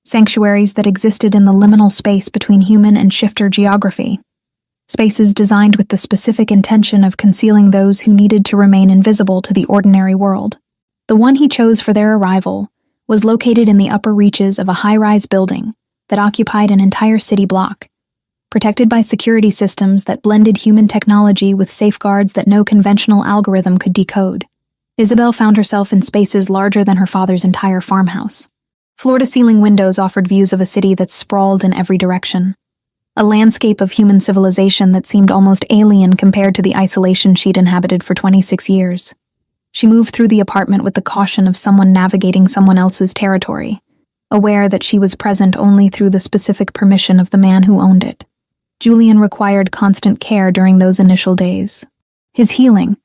sanctuaries that existed in the liminal space between human and shifter geography, spaces designed with the specific intention of concealing those who needed to remain invisible to the ordinary world. The one he chose for their arrival was located in the upper reaches of a high-rise building that occupied an entire city block, protected by security systems that blended human technology with safeguards that no conventional algorithm could decode. Isabel found herself in spaces larger than her father's entire farmhouse. Floor-to-ceiling windows offered views of a city that sprawled in every direction, a landscape of human civilization that seemed almost alien compared to the isolation she'd inhabited for 26 years. She moved through the apartment with the caution of someone navigating someone else's territory, aware that she was present only through the specific permission of the man who owned it. Julian required constant care during those initial days. His healing,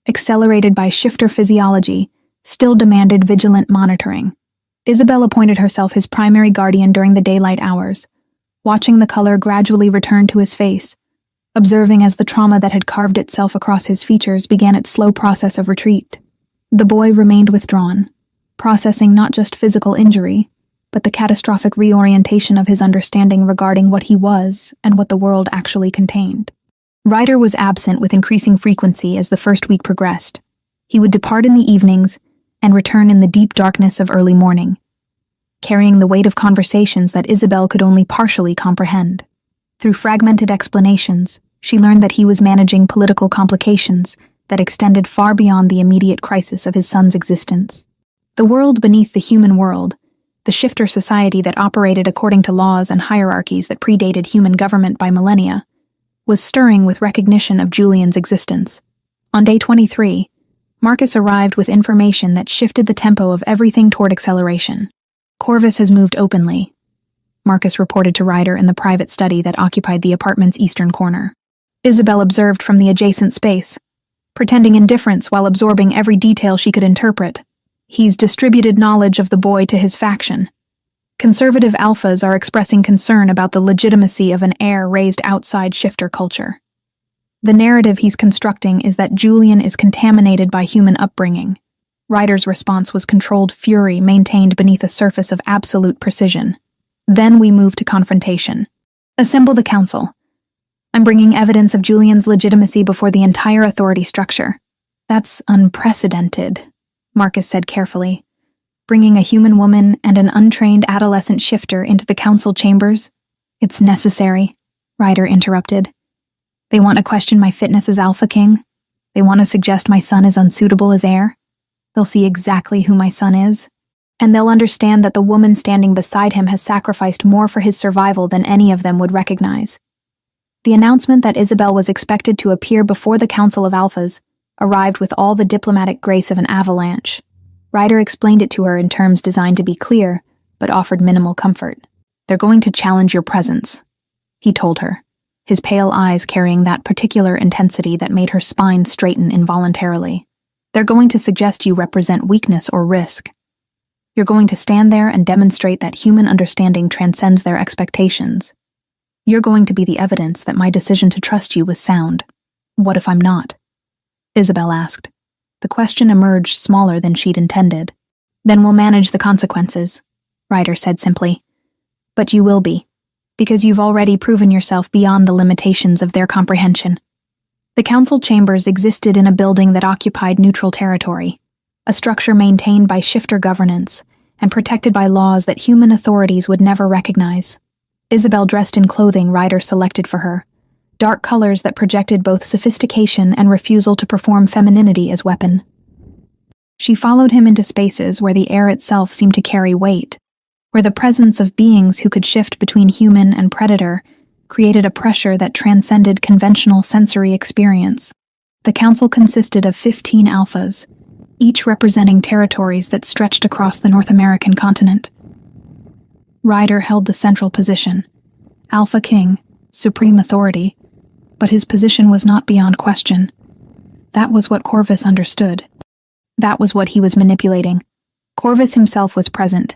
accelerated by shifter physiology, still demanded vigilant monitoring. Isabel appointed herself his primary guardian during the daylight hours, watching the color gradually return to his face, observing as the trauma that had carved itself across his features began its slow process of retreat. The boy remained withdrawn, processing not just physical injury, but the catastrophic reorientation of his understanding regarding what he was and what the world actually contained. Ryder was absent with increasing frequency as the first week progressed. He would depart in the evenings and return in the deep darkness of early morning, carrying the weight of conversations that Isabel could only partially comprehend. Through fragmented explanations, she learned that he was managing political complications that extended far beyond the immediate crisis of his son's existence. The world beneath the human world, the shifter society that operated according to laws and hierarchies that predated human government by millennia, was stirring with recognition of Julian's existence. On day 23, Marcus arrived with information that shifted the tempo of everything toward acceleration. Corvus has moved openly, Marcus reported to Ryder in the private study that occupied the apartment's eastern corner. Isabel observed from the adjacent space, pretending indifference while absorbing every detail she could interpret. He's distributed knowledge of the boy to his faction. Conservative alphas are expressing concern about the legitimacy of an heir raised outside shifter culture. The narrative he's constructing is that Julian is contaminated by human upbringing. Ryder's response was controlled fury maintained beneath a surface of absolute precision. Then we move to confrontation. Assemble the council. I'm bringing evidence of Julian's legitimacy before the entire authority structure. That's unprecedented, Marcus said carefully. Bringing a human woman and an untrained adolescent shifter into the council chambers? It's necessary, Ryder interrupted. They want to question my fitness as Alpha King. They want to suggest my son is unsuitable as heir. They'll see exactly who my son is. And they'll understand that the woman standing beside him has sacrificed more for his survival than any of them would recognize. The announcement that Isabel was expected to appear before the Council of Alphas arrived with all the diplomatic grace of an avalanche. Ryder explained it to her in terms designed to be clear, but offered minimal comfort. They're going to challenge your presence, he told her, his pale eyes carrying that particular intensity that made her spine straighten involuntarily. They're going to suggest you represent weakness or risk. You're going to stand there and demonstrate that human understanding transcends their expectations. You're going to be the evidence that my decision to trust you was sound. What if I'm not? Isabel asked. The question emerged smaller than she'd intended. Then we'll manage the consequences, Ryder said simply. But you will be, because you've already proven yourself beyond the limitations of their comprehension. The council chambers existed in a building that occupied neutral territory, a structure maintained by shifter governance and protected by laws that human authorities would never recognize. Isabel dressed in clothing Ryder selected for her, dark colors that projected both sophistication and refusal to perform femininity as weapon. She followed him into spaces where the air itself seemed to carry weight, where the presence of beings who could shift between human and predator created a pressure that transcended conventional sensory experience. The council consisted of 15 alphas, each representing territories that stretched across the North American continent. Ryder held the central position, Alpha King, supreme authority, but his position was not beyond question. That was what Corvus understood. That was what he was manipulating. Corvus himself was present,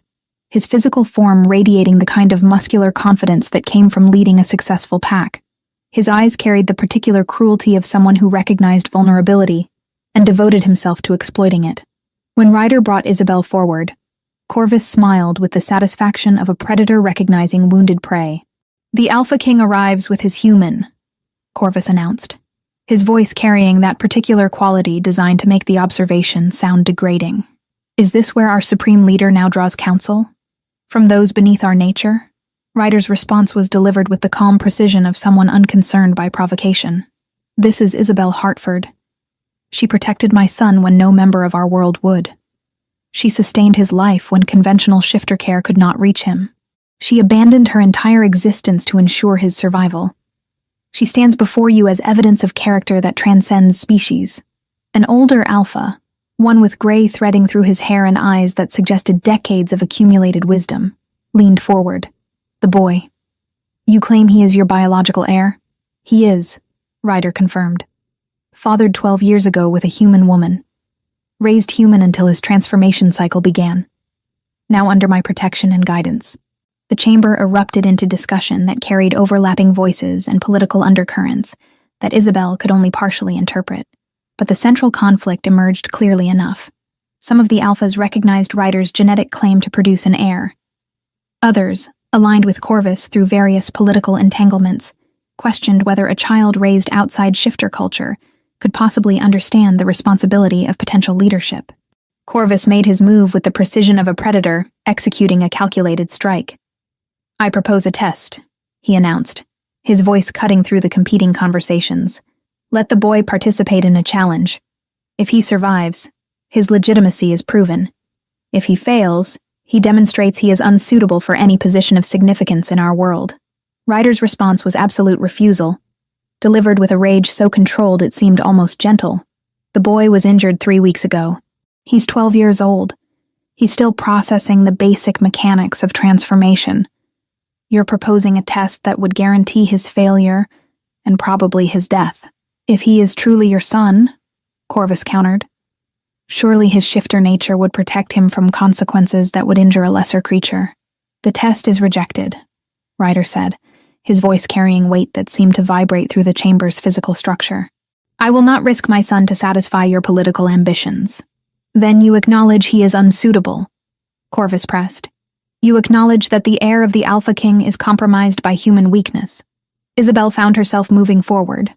his physical form radiating the kind of muscular confidence that came from leading a successful pack. His eyes carried the particular cruelty of someone who recognized vulnerability and devoted himself to exploiting it. When Ryder brought Isabel forward, Corvus smiled with the satisfaction of a predator recognizing wounded prey. The Alpha King arrives with his human, Corvus announced, his voice carrying that particular quality designed to make the observation sound degrading. Is this where our supreme leader now draws counsel? From those beneath our nature? Ryder's response was delivered with the calm precision of someone unconcerned by provocation. This is Isabel Hartford. She protected my son when no member of our world would. She sustained his life when conventional shifter care could not reach him. She abandoned her entire existence to ensure his survival. She stands before you as evidence of character that transcends species. An older alpha, one with gray threading through his hair and eyes that suggested decades of accumulated wisdom, leaned forward. The boy. You claim he is your biological heir? He is, Ryder confirmed. Fathered 12 years ago with a human woman. Raised human until his transformation cycle began. Now under my protection and guidance. The chamber erupted into discussion that carried overlapping voices and political undercurrents that Isabel could only partially interpret. But the central conflict emerged clearly enough. Some of the alphas recognized Ryder's genetic claim to produce an heir. Others, aligned with Corvus through various political entanglements, questioned whether a child raised outside shifter culture could possibly understand the responsibility of potential leadership. Corvus made his move with the precision of a predator executing a calculated strike. I propose a test, he announced, his voice cutting through the competing conversations. Let the boy participate in a challenge. If he survives, his legitimacy is proven. If he fails, he demonstrates he is unsuitable for any position of significance in our world. Ryder's response was absolute refusal, delivered with a rage so controlled it seemed almost gentle. The boy was injured 3 weeks ago. He's 12 years old. He's still processing the basic mechanics of transformation. You're proposing a test that would guarantee his failure and probably his death. If he is truly your son, Corvus countered, surely his shifter nature would protect him from consequences that would injure a lesser creature. The test is rejected, Ryder said, his voice carrying weight that seemed to vibrate through the chamber's physical structure. I will not risk my son to satisfy your political ambitions. Then you acknowledge he is unsuitable, Corvus pressed. You acknowledge that the heir of the Alpha King is compromised by human weakness. Isabel found herself moving forward,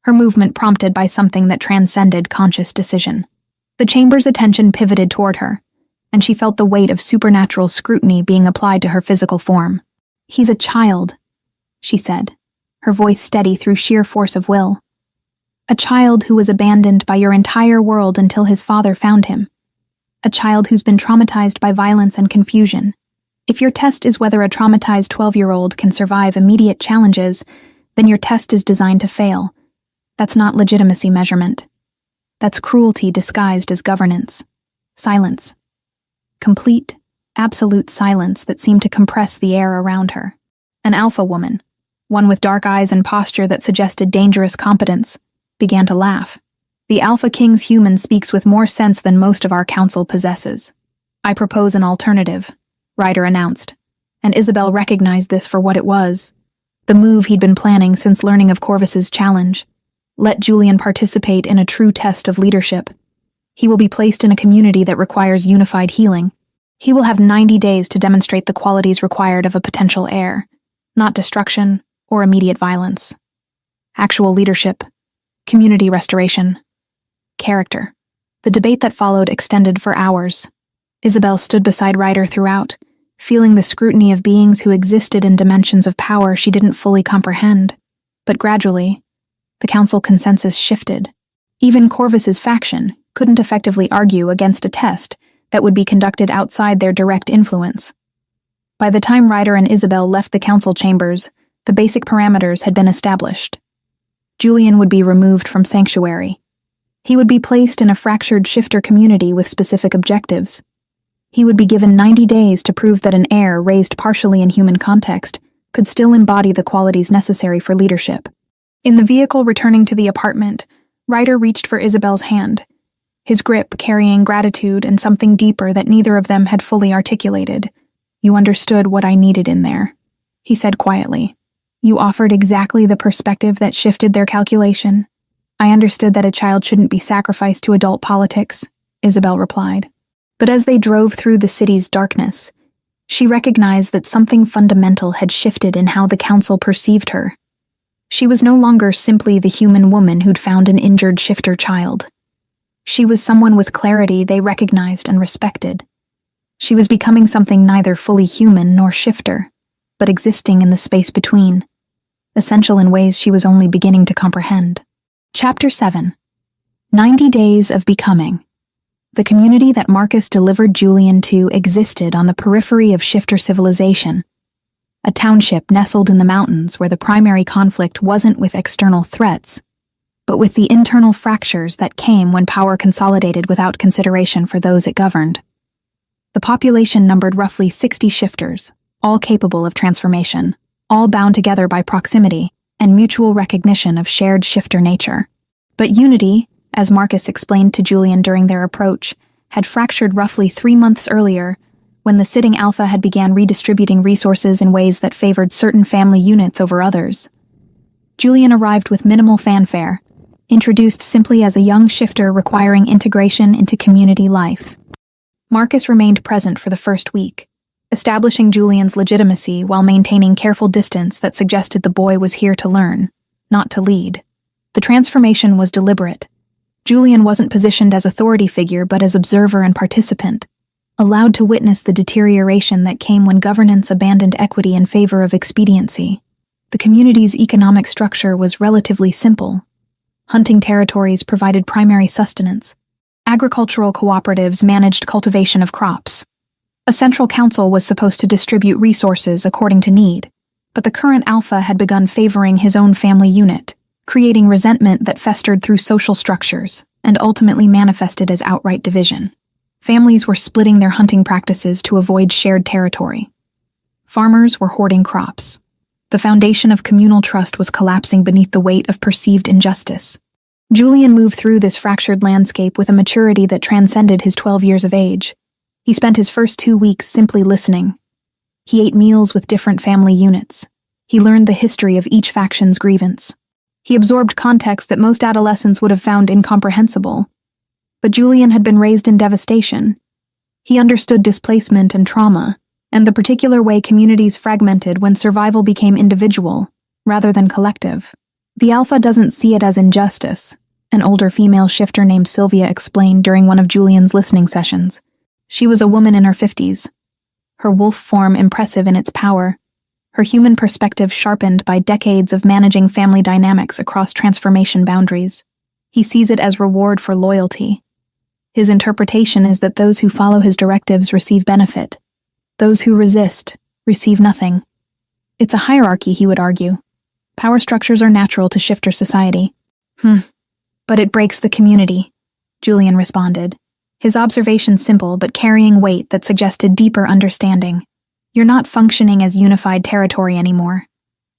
her movement prompted by something that transcended conscious decision. The chamber's attention pivoted toward her, and she felt the weight of supernatural scrutiny being applied to her physical form. He's a child, she said, her voice steady through sheer force of will. A child who was abandoned by your entire world until his father found him. A child who's been traumatized by violence and confusion. If your test is whether a traumatized 12-year-old can survive immediate challenges, then your test is designed to fail. That's not legitimacy measurement. That's cruelty disguised as governance. Silence. Complete, absolute silence that seemed to compress the air around her. An alpha woman, one with dark eyes and posture that suggested dangerous competence, began to laugh. The Alpha King's human speaks with more sense than most of our council possesses. I propose an alternative, Ryder announced, and Isabel recognized this for what it was, the move he'd been planning since learning of Corvus's challenge. Let Julian participate in a true test of leadership. He will be placed in a community that requires unified healing. He will have 90 days to demonstrate the qualities required of a potential heir, not destruction or immediate violence. Actual leadership, community restoration, character. The debate that followed extended for hours. Isabel stood beside Ryder throughout, feeling the scrutiny of beings who existed in dimensions of power she didn't fully comprehend. But gradually, the council consensus shifted. Even Corvus's faction couldn't effectively argue against a test that would be conducted outside their direct influence. By the time Ryder and Isabel left the council chambers, the basic parameters had been established. Julian would be removed from Sanctuary. He would be placed in a fractured shifter community with specific objectives. He would be given 90 days to prove that an heir raised partially in human context could still embody the qualities necessary for leadership. In the vehicle returning to the apartment, Ryder reached for Isabel's hand, his grip carrying gratitude and something deeper that neither of them had fully articulated. You understood what I needed in there, he said quietly. You offered exactly the perspective that shifted their calculation. I understood that a child shouldn't be sacrificed to adult politics, Isabel replied. But as they drove through the city's darkness, she recognized that something fundamental had shifted in how the council perceived her. She was no longer simply the human woman who'd found an injured shifter child. She was someone with clarity they recognized and respected. She was becoming something neither fully human nor shifter, but existing in the space between, essential in ways she was only beginning to comprehend. Chapter 7. 90 Days of Becoming. The community that Marcus delivered Julian to existed on the periphery of shifter civilization, a township nestled in the mountains where the primary conflict wasn't with external threats, but with the internal fractures that came when power consolidated without consideration for those it governed. The population numbered roughly 60 shifters, all capable of transformation. all bound together by proximity and mutual recognition of shared shifter nature. But unity, as Marcus explained to Julian during their approach, had fractured roughly 3 months earlier when the sitting alpha had begun redistributing resources in ways that favored certain family units over others. Julian arrived with minimal fanfare, introduced simply as a young shifter requiring integration into community life. Marcus remained present for the first week, establishing Julian's legitimacy while maintaining careful distance that suggested the boy was here to learn, not to lead. The transformation was deliberate. Julian wasn't positioned as authority figure but as observer and participant, allowed to witness the deterioration that came when governance abandoned equity in favor of expediency. The community's economic structure was relatively simple. Hunting territories provided primary sustenance. Agricultural cooperatives managed cultivation of crops. A central council was supposed to distribute resources according to need, but the current alpha had begun favoring his own family unit, creating resentment that festered through social structures and ultimately manifested as outright division. Families were splitting their hunting practices to avoid shared territory. Farmers were hoarding crops. The foundation of communal trust was collapsing beneath the weight of perceived injustice. Julian moved through this fractured landscape with a maturity that transcended his 12 years of age. He spent his first 2 weeks simply listening. He ate meals with different family units. He learned the history of each faction's grievance. He absorbed context that most adolescents would have found incomprehensible. But Julian had been raised in devastation. He understood displacement and trauma, and the particular way communities fragmented when survival became individual, rather than collective. The alpha doesn't see it as injustice, an older female shifter named Sylvia explained during one of Julian's listening sessions. She was a woman in her 50s, her wolf form impressive in its power, her human perspective sharpened by decades of managing family dynamics across transformation boundaries. He sees it as reward for loyalty. His interpretation is that those who follow his directives receive benefit. Those who resist receive nothing. It's a hierarchy, he would argue. Power structures are natural to shifter society. But it breaks the community, Julian responded, his observation simple but carrying weight that suggested deeper understanding. You're not functioning as unified territory anymore.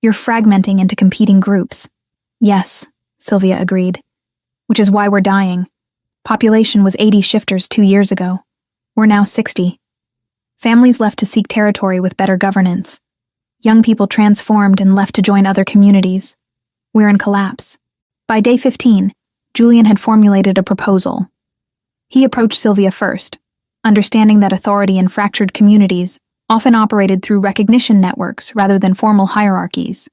You're fragmenting into competing groups. Yes, Sylvia agreed. Which is why we're dying. Population was 80 shifters 2 years ago. We're now 60. Families left to seek territory with better governance. Young people transformed and left to join other communities. We're in collapse. By day 15, Julian had formulated a proposal. He approached Sylvia first, understanding that authority in fractured communities often operated through recognition networks rather than formal hierarchies.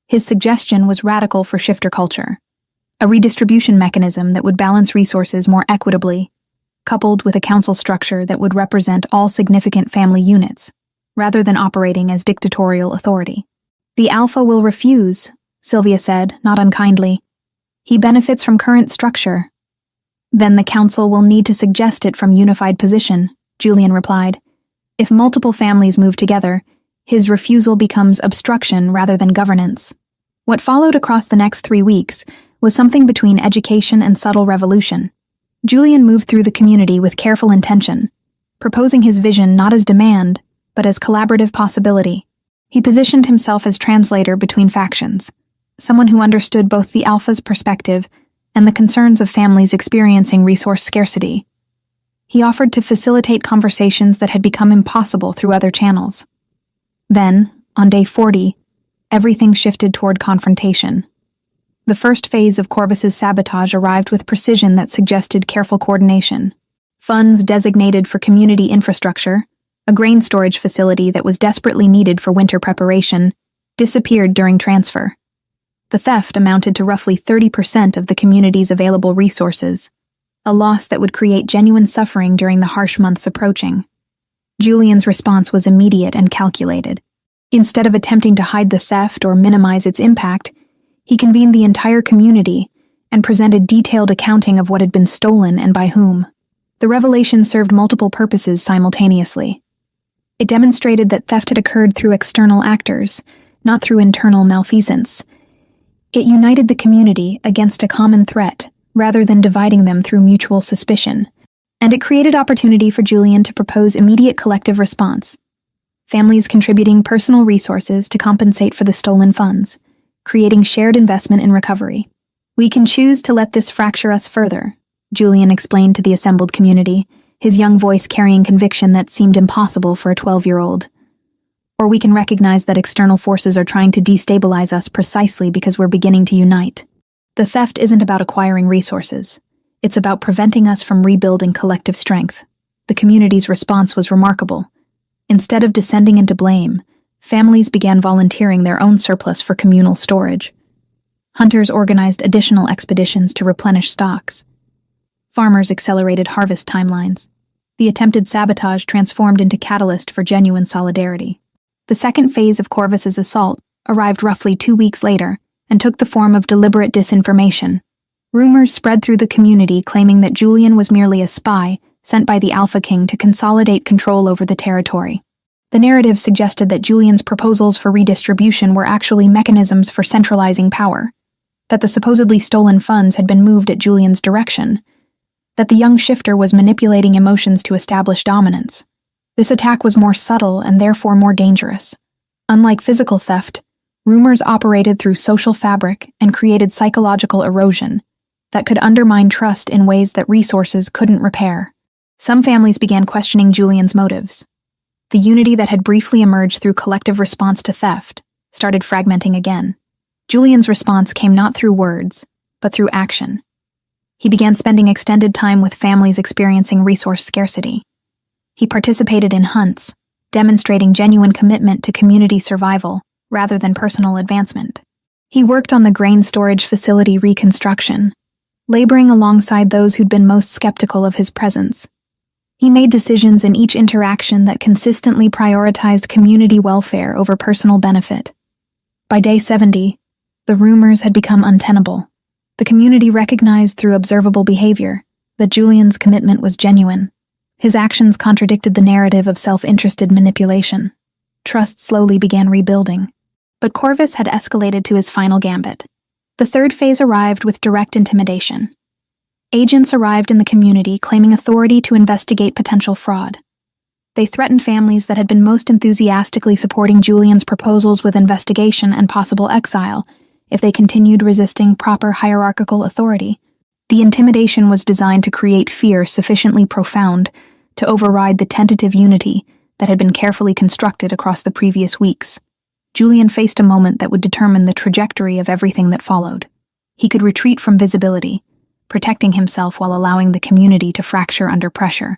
His suggestion was radical for shifter culture, a redistribution mechanism that would balance resources more equitably, coupled with a council structure that would represent all significant family units, rather than operating as dictatorial authority. The alpha will refuse, Sylvia said, not unkindly. He benefits from current structure. Then the council will need to suggest it from unified position, Julian replied. If multiple families move together, his refusal becomes obstruction rather than governance. What followed across the next 3 weeks was something between education and subtle revolution. Julian moved through the community with careful intention, proposing his vision not as demand, but as collaborative possibility. He positioned himself as translator between factions, someone who understood both the alpha's perspective and the concerns of families experiencing resource scarcity. He offered to facilitate conversations that had become impossible through other channels. Then, on day 40, everything shifted toward confrontation. The first phase of Corvus's sabotage arrived with precision that suggested careful coordination. Funds designated for community infrastructure, a grain storage facility that was desperately needed for winter preparation, disappeared during transfer. The theft amounted to roughly 30% of the community's available resources, a loss that would create genuine suffering during the harsh months approaching. Julian's response was immediate and calculated. Instead of attempting to hide the theft or minimize its impact, he convened the entire community and presented detailed accounting of what had been stolen and by whom. The revelation served multiple purposes simultaneously. It demonstrated that theft had occurred through external actors, not through internal malfeasance. It united the community against a common threat, rather than dividing them through mutual suspicion, and it created opportunity for Julian to propose immediate collective response. families contributing personal resources to compensate for the stolen funds, creating shared investment in recovery. "We can choose to let this fracture us further," Julian explained to the assembled community, his young voice carrying conviction that seemed impossible for a 12-year-old. "Or we can recognize that external forces are trying to destabilize us precisely because we're beginning to unite. The theft isn't about acquiring resources. It's about preventing us from rebuilding collective strength." The community's response was remarkable. Instead of descending into blame, families began volunteering their own surplus for communal storage. Hunters organized additional expeditions to replenish stocks. Farmers accelerated harvest timelines. The attempted sabotage transformed into catalyst for genuine solidarity. The second phase of Corvus's assault arrived roughly 2 weeks later and took the form of deliberate disinformation. Rumors spread through the community claiming that Julian was merely a spy sent by the Alpha King to consolidate control over the territory. The narrative suggested that Julian's proposals for redistribution were actually mechanisms for centralizing power, that the supposedly stolen funds had been moved at Julian's direction, that the young shifter was manipulating emotions to establish dominance. This attack was more subtle and therefore more dangerous. Unlike physical theft, rumors operated through social fabric and created psychological erosion that could undermine trust in ways that resources couldn't repair. Some families began questioning Julian's motives. The unity that had briefly emerged through collective response to theft started fragmenting again. Julian's response came not through words, but through action. He began spending extended time with families experiencing resource scarcity. He participated in hunts, demonstrating genuine commitment to community survival rather than personal advancement. He worked on the grain storage facility reconstruction, laboring alongside those who'd been most skeptical of his presence. He made decisions in each interaction that consistently prioritized community welfare over personal benefit. By day 70, the rumors had become untenable. The community recognized through observable behavior that Julian's commitment was genuine. His actions contradicted the narrative of self-interested manipulation. Trust slowly began rebuilding. But Corvus had escalated to his final gambit. The third phase arrived with direct intimidation. Agents arrived in the community claiming authority to investigate potential fraud. They threatened families that had been most enthusiastically supporting Julian's proposals with investigation and possible exile if they continued resisting proper hierarchical authority. The intimidation was designed to create fear sufficiently profound to override the tentative unity that had been carefully constructed across the previous weeks. Julian faced a moment that would determine the trajectory of everything that followed. He could retreat from visibility, protecting himself while allowing the community to fracture under pressure,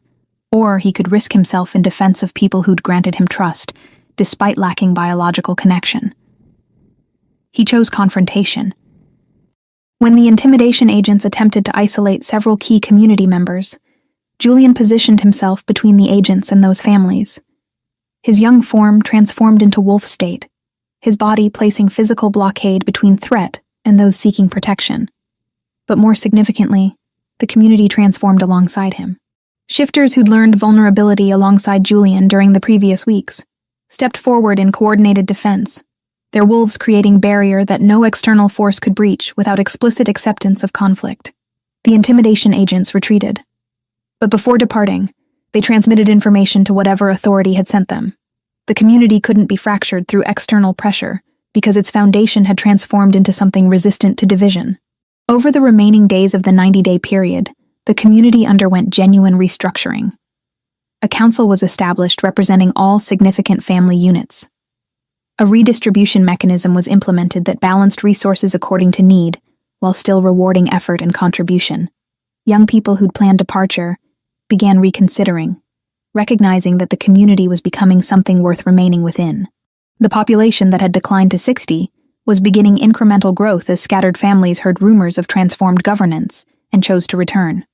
or he could risk himself in defense of people who'd granted him trust, despite lacking biological connection. He chose confrontation. When the intimidation agents attempted to isolate several key community members, Julian positioned himself between the agents and those families. His young form transformed into wolf state, his body placing physical blockade between threat and those seeking protection. But more significantly, the community transformed alongside him. Shifters who'd learned vulnerability alongside Julian during the previous weeks stepped forward in coordinated defense, their wolves creating barrier that no external force could breach without explicit acceptance of conflict. The intimidation agents retreated. But before departing, they transmitted information to whatever authority had sent them. The community couldn't be fractured through external pressure because its foundation had transformed into something resistant to division. Over the remaining days of the 90-day period, the community underwent genuine restructuring. A council was established representing all significant family units. A redistribution mechanism was implemented that balanced resources according to need, while still rewarding effort and contribution. Young people who'd planned departure began reconsidering, recognizing that the community was becoming something worth remaining within. The population that had declined to 60 was beginning incremental growth as scattered families heard rumors of transformed governance and chose to return.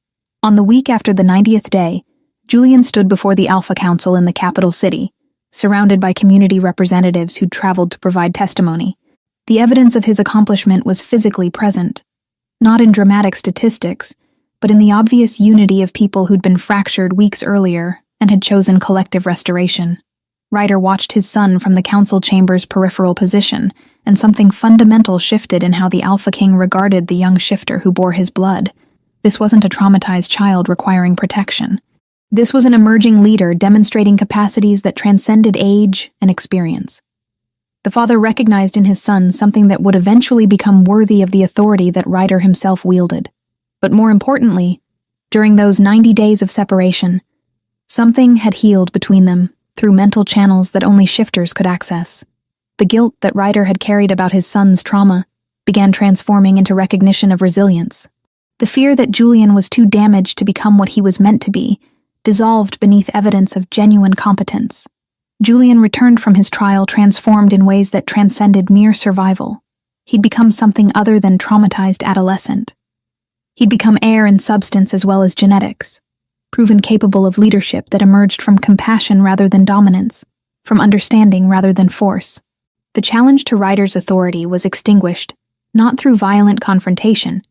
On the week after the 90th day, Julian stood before the Alpha Council in the capital city, surrounded by community representatives who'd traveled to provide testimony. The evidence of his accomplishment was physically present, not in dramatic statistics, but in the obvious unity of people who'd been fractured weeks earlier and had chosen collective restoration. Ryder watched his son from the council chamber's peripheral position, and something fundamental shifted in how the Alpha King regarded the young shifter who bore his blood. This wasn't a traumatized child requiring protection. This was an emerging leader demonstrating capacities that transcended age and experience. The father recognized in his son something that would eventually become worthy of the authority that Ryder himself wielded. But more importantly, during those 90 days of separation, something had healed between them through mental channels that only shifters could access. The guilt that Ryder had carried about his son's trauma began transforming into recognition of resilience. The fear that Julian was too damaged to become what he was meant to be dissolved beneath evidence of genuine competence. Julian returned from his trial transformed in ways that transcended mere survival. He'd become something other than traumatized adolescent. He'd become heir in substance as well as genetics, proven capable of leadership that emerged from compassion rather than dominance, from understanding rather than force. The challenge to Ryder's authority was extinguished, not through violent confrontation,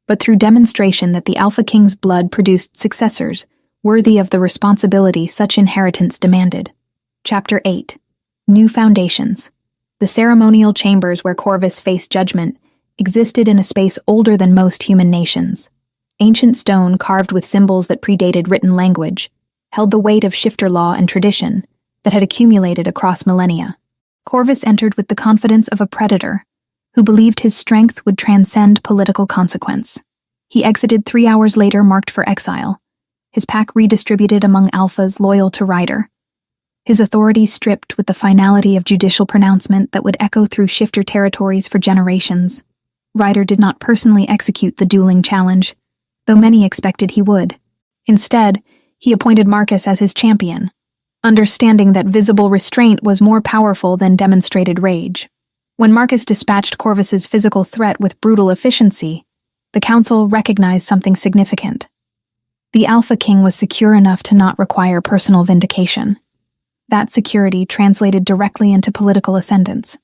but through demonstration that the Alpha King's blood produced successors worthy of the responsibility such inheritance demanded. Chapter 8. New Foundations. The ceremonial chambers where Corvus faced judgment existed in a space older than most human nations. Ancient stone carved with symbols that predated written language held the weight of shifter law and tradition that had accumulated across millennia. Corvus entered with the confidence of a predator who believed his strength would transcend political consequence. He exited 3 hours later, marked for exile, his pack redistributed among alphas loyal to Ryder, his authority stripped with the finality of judicial pronouncement that would echo through shifter territories for generations. Ryder did not personally execute the dueling challenge, though many expected he would. Instead, he appointed Marcus as his champion, understanding that visible restraint was more powerful than demonstrated rage. When Marcus dispatched Corvus's physical threat with brutal efficiency, the council recognized something significant. The Alpha King was secure enough to not require personal vindication. That security translated directly into political ascendance.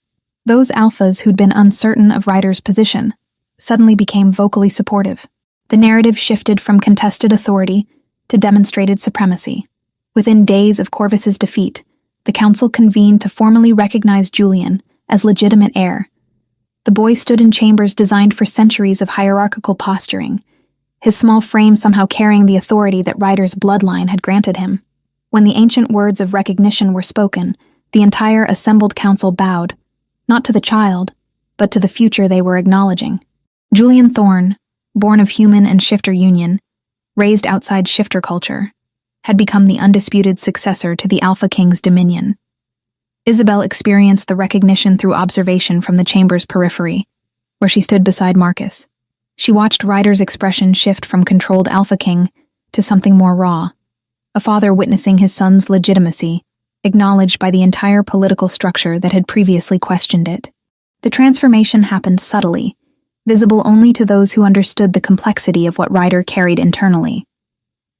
Those alphas who'd been uncertain of Ryder's position suddenly became vocally supportive. The narrative shifted from contested authority to demonstrated supremacy. Within days of Corvus's defeat, the council convened to formally recognize Julian as legitimate heir. The boy stood in chambers designed for centuries of hierarchical posturing, his small frame somehow carrying the authority that Ryder's bloodline had granted him. When the ancient words of recognition were spoken, the entire assembled council bowed, not to the child, but to the future they were acknowledging. Julian Thorne, born of human and shifter union, raised outside shifter culture, had become the undisputed successor to the Alpha King's dominion. Isabel experienced the recognition through observation from the chamber's periphery, where she stood beside Marcus. She watched Ryder's expression shift from controlled Alpha King to something more raw, a father witnessing his son's legitimacy, acknowledged by the entire political structure that had previously questioned it. The transformation happened subtly, visible only to those who understood the complexity of what Ryder carried internally.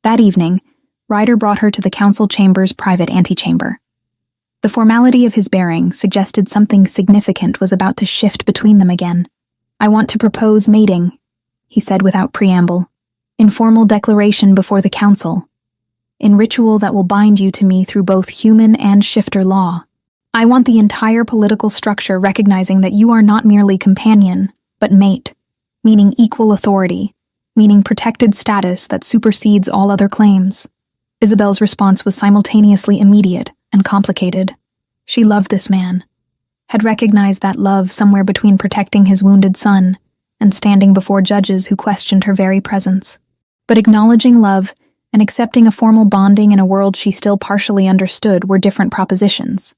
That evening, Ryder brought her to the council chamber's private antechamber. The formality of his bearing suggested something significant was about to shift between them again. "I want to propose mating," he said without preamble, "in formal declaration before the council, in ritual that will bind you to me through both human and shifter law. I want the entire political structure recognizing that you are not merely companion, but mate, meaning equal authority, meaning protected status that supersedes all other claims." Isabel's response was simultaneously immediate and complicated. She loved this man, had recognized that love somewhere between protecting his wounded son and standing before judges who questioned her very presence. But acknowledging love and accepting a formal bonding in a world she still partially understood were different propositions.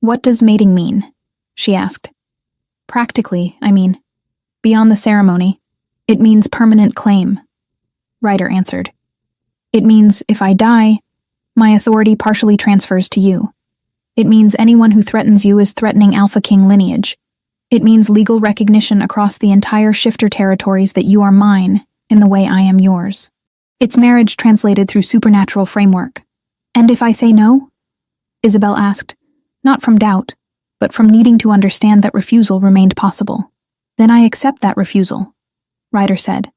"What does mating mean?" she asked. "Practically, I mean. Beyond the ceremony, it means permanent claim," Ryder answered. "It means if I die, my authority partially transfers to you. It means anyone who threatens you is threatening Alpha King lineage. It means legal recognition across the entire shifter territories that you are mine in the way I am yours. It's marriage translated through supernatural framework." "And if I say no?" Isabel asked, not from doubt, but from needing to understand that refusal remained possible. "Then I accept that refusal," Ryder said,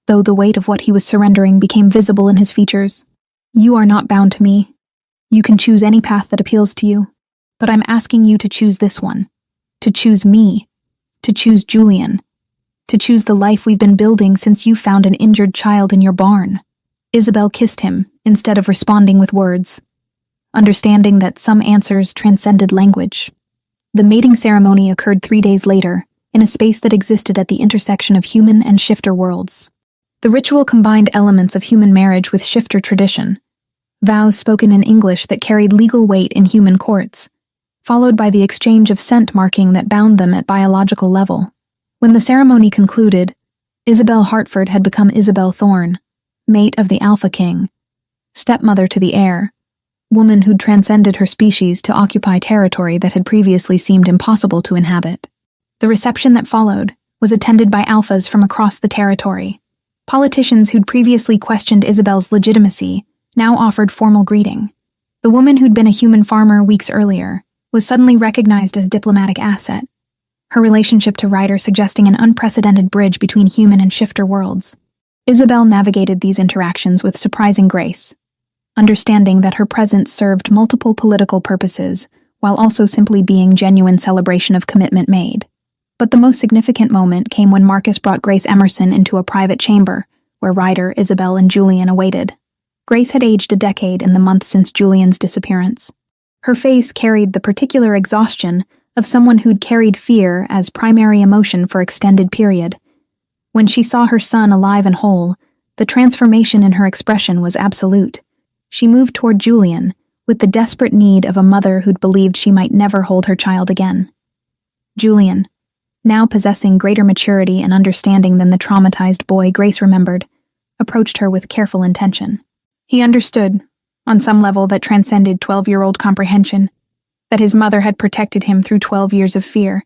though the weight of what he was surrendering became visible in his features. "You are not bound to me. You can choose any path that appeals to you, but I'm asking you to choose this one, to choose me, to choose Julian, to choose the life we've been building since you found an injured child in your barn." Isabel kissed him, instead of responding with words, understanding that some answers transcended language. The mating ceremony occurred 3 days later, in a space that existed at the intersection of human and shifter worlds. The ritual combined elements of human marriage with shifter tradition, vows spoken in English that carried legal weight in human courts, followed by the exchange of scent marking that bound them at biological level. When the ceremony concluded, Isabel Hartford had become Isabel Thorne, mate of the Alpha King, stepmother to the heir, woman who'd transcended her species to occupy territory that had previously seemed impossible to inhabit. The reception that followed was attended by alphas from across the territory. Politicians who'd previously questioned Isabel's legitimacy now offered formal greeting. The woman who'd been a human farmer weeks earlier was suddenly recognized as diplomatic asset, her relationship to Ryder suggesting an unprecedented bridge between human and shifter worlds. Isabel navigated these interactions with surprising grace, understanding that her presence served multiple political purposes while also simply being genuine celebration of commitment made. But the most significant moment came when Marcus brought Grace Emerson into a private chamber where Ryder, Isabel, and Julian awaited. Grace had aged a decade in the month since Julian's disappearance. Her face carried the particular exhaustion of someone who'd carried fear as primary emotion for extended period. When she saw her son alive and whole, the transformation in her expression was absolute. She moved toward Julian, with the desperate need of a mother who'd believed she might never hold her child again. Julian, now possessing greater maturity and understanding than the traumatized boy Grace remembered, approached her with careful intention. He understood, on some level that transcended 12-year-old comprehension, that his mother had protected him through 12 years of fear,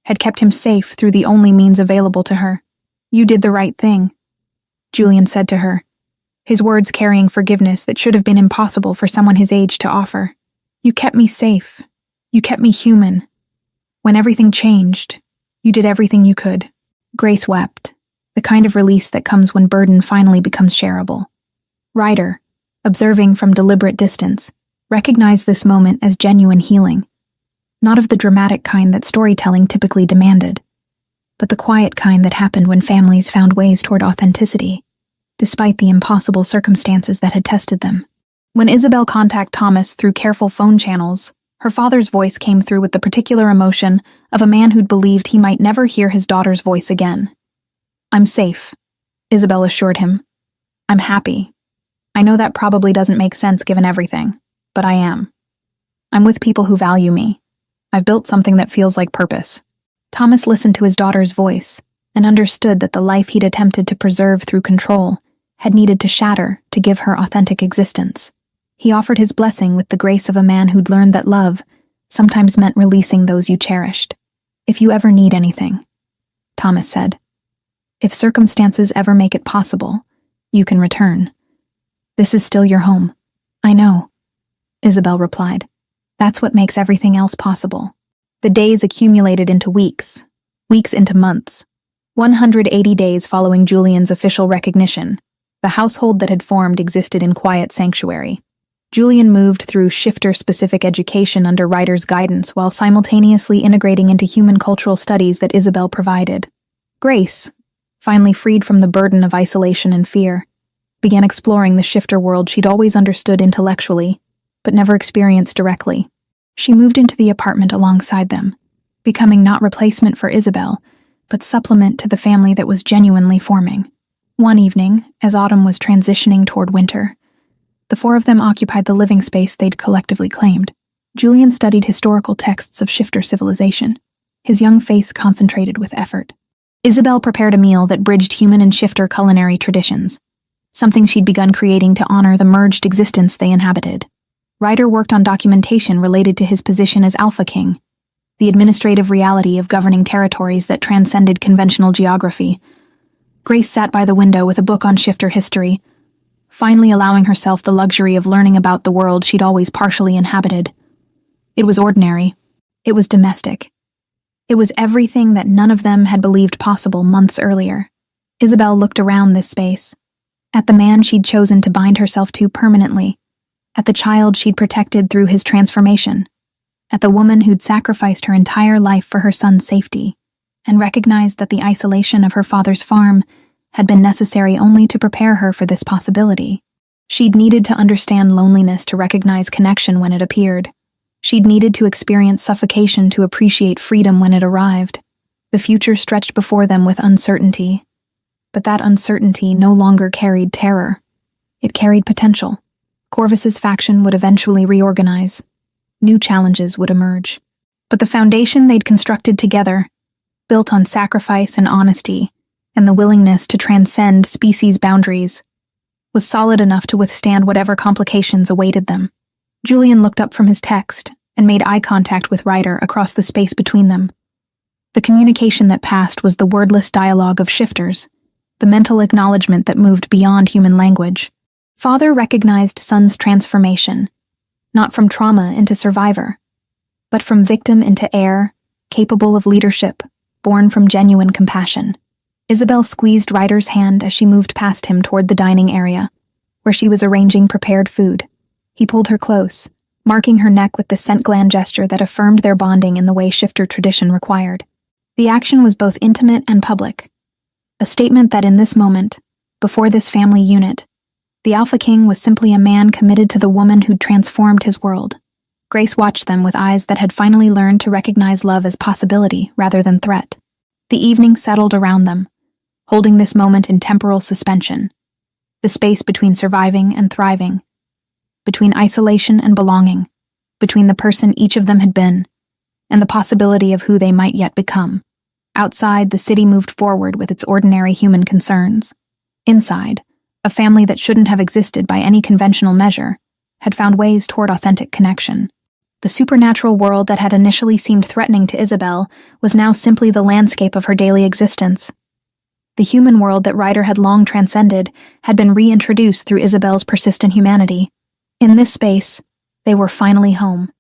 had kept him safe through the only means available to her. "You did the right thing," Julian said to her, his words carrying forgiveness that should have been impossible for someone his age to offer. "You kept me safe. You kept me human. When everything changed, you did everything you could." Grace wept, the kind of release that comes when burden finally becomes shareable. Ryder, observing from deliberate distance, recognized this moment as genuine healing, not of the dramatic kind that storytelling typically demanded, but the quiet kind that happened when families found ways toward authenticity, despite the impossible circumstances that had tested them. When Isabel contacted Thomas through careful phone channels, her father's voice came through with the particular emotion of a man who'd believed he might never hear his daughter's voice again. "I'm safe," Isabel assured him. "I'm happy. I know that probably doesn't make sense given everything, but I am. I'm with people who value me. I've built something that feels like purpose." Thomas listened to his daughter's voice and understood that the life he'd attempted to preserve through control had needed to shatter to give her authentic existence. He offered his blessing with the grace of a man who'd learned that love sometimes meant releasing those you cherished. "If you ever need anything," Thomas said, "if circumstances ever make it possible, you can return. This is still your home." "I know," Isabel replied. "That's what makes everything else possible." The days accumulated into weeks, weeks into months. 180 days following Julian's official recognition, the household that had formed existed in quiet sanctuary. Julian moved through shifter-specific education under Ryder's guidance while simultaneously integrating into human cultural studies that Isabel provided. Grace, finally freed from the burden of isolation and fear, began exploring the shifter world she'd always understood intellectually, but never experienced directly. She moved into the apartment alongside them, becoming not replacement for Isabel, but supplement to the family that was genuinely forming. One evening, as autumn was transitioning toward winter, the four of them occupied the living space they'd collectively claimed. Julian studied historical texts of shifter civilization, his young face concentrated with effort. Isabel prepared a meal that bridged human and shifter culinary traditions, something she'd begun creating to honor the merged existence they inhabited. Ryder worked on documentation related to his position as Alpha King, the administrative reality of governing territories that transcended conventional geography. Grace sat by the window with a book on shifter history, finally allowing herself the luxury of learning about the world she'd always partially inhabited. It was ordinary. It was domestic. It was everything that none of them had believed possible months earlier. Isabel looked around this space, at the man she'd chosen to bind herself to permanently, at the child she'd protected through his transformation, at the woman who'd sacrificed her entire life for her son's safety, and recognized that the isolation of her father's farm had been necessary only to prepare her for this possibility. She'd needed to understand loneliness to recognize connection when it appeared. She'd needed to experience suffocation to appreciate freedom when it arrived. The future stretched before them with uncertainty. But that uncertainty no longer carried terror. It carried potential. Corvus's faction would eventually reorganize. New challenges would emerge. But the foundation they'd constructed together, built on sacrifice and honesty, and the willingness to transcend species boundaries, was solid enough to withstand whatever complications awaited them. Julian looked up from his text and made eye contact with Ryder across the space between them. The communication that passed was the wordless dialogue of shifters, the mental acknowledgement that moved beyond human language. Father recognized son's transformation, not from trauma into survivor, but from victim into heir, capable of leadership, born from genuine compassion. Isabel squeezed Ryder's hand as she moved past him toward the dining area, where she was arranging prepared food. He pulled her close, marking her neck with the scent gland gesture that affirmed their bonding in the way shifter tradition required. The action was both intimate and public, a statement that in this moment, before this family unit, the Alpha King was simply a man committed to the woman who'd transformed his world. Grace watched them with eyes that had finally learned to recognize love as possibility rather than threat. The evening settled around them, holding this moment in temporal suspension, the space between surviving and thriving, between isolation and belonging, between the person each of them had been, and the possibility of who they might yet become. Outside, the city moved forward with its ordinary human concerns. Inside, a family that shouldn't have existed by any conventional measure had found ways toward authentic connection. The supernatural world that had initially seemed threatening to Isabel was now simply the landscape of her daily existence. The human world that Ryder had long transcended had been reintroduced through Isabel's persistent humanity. In this space, they were finally home.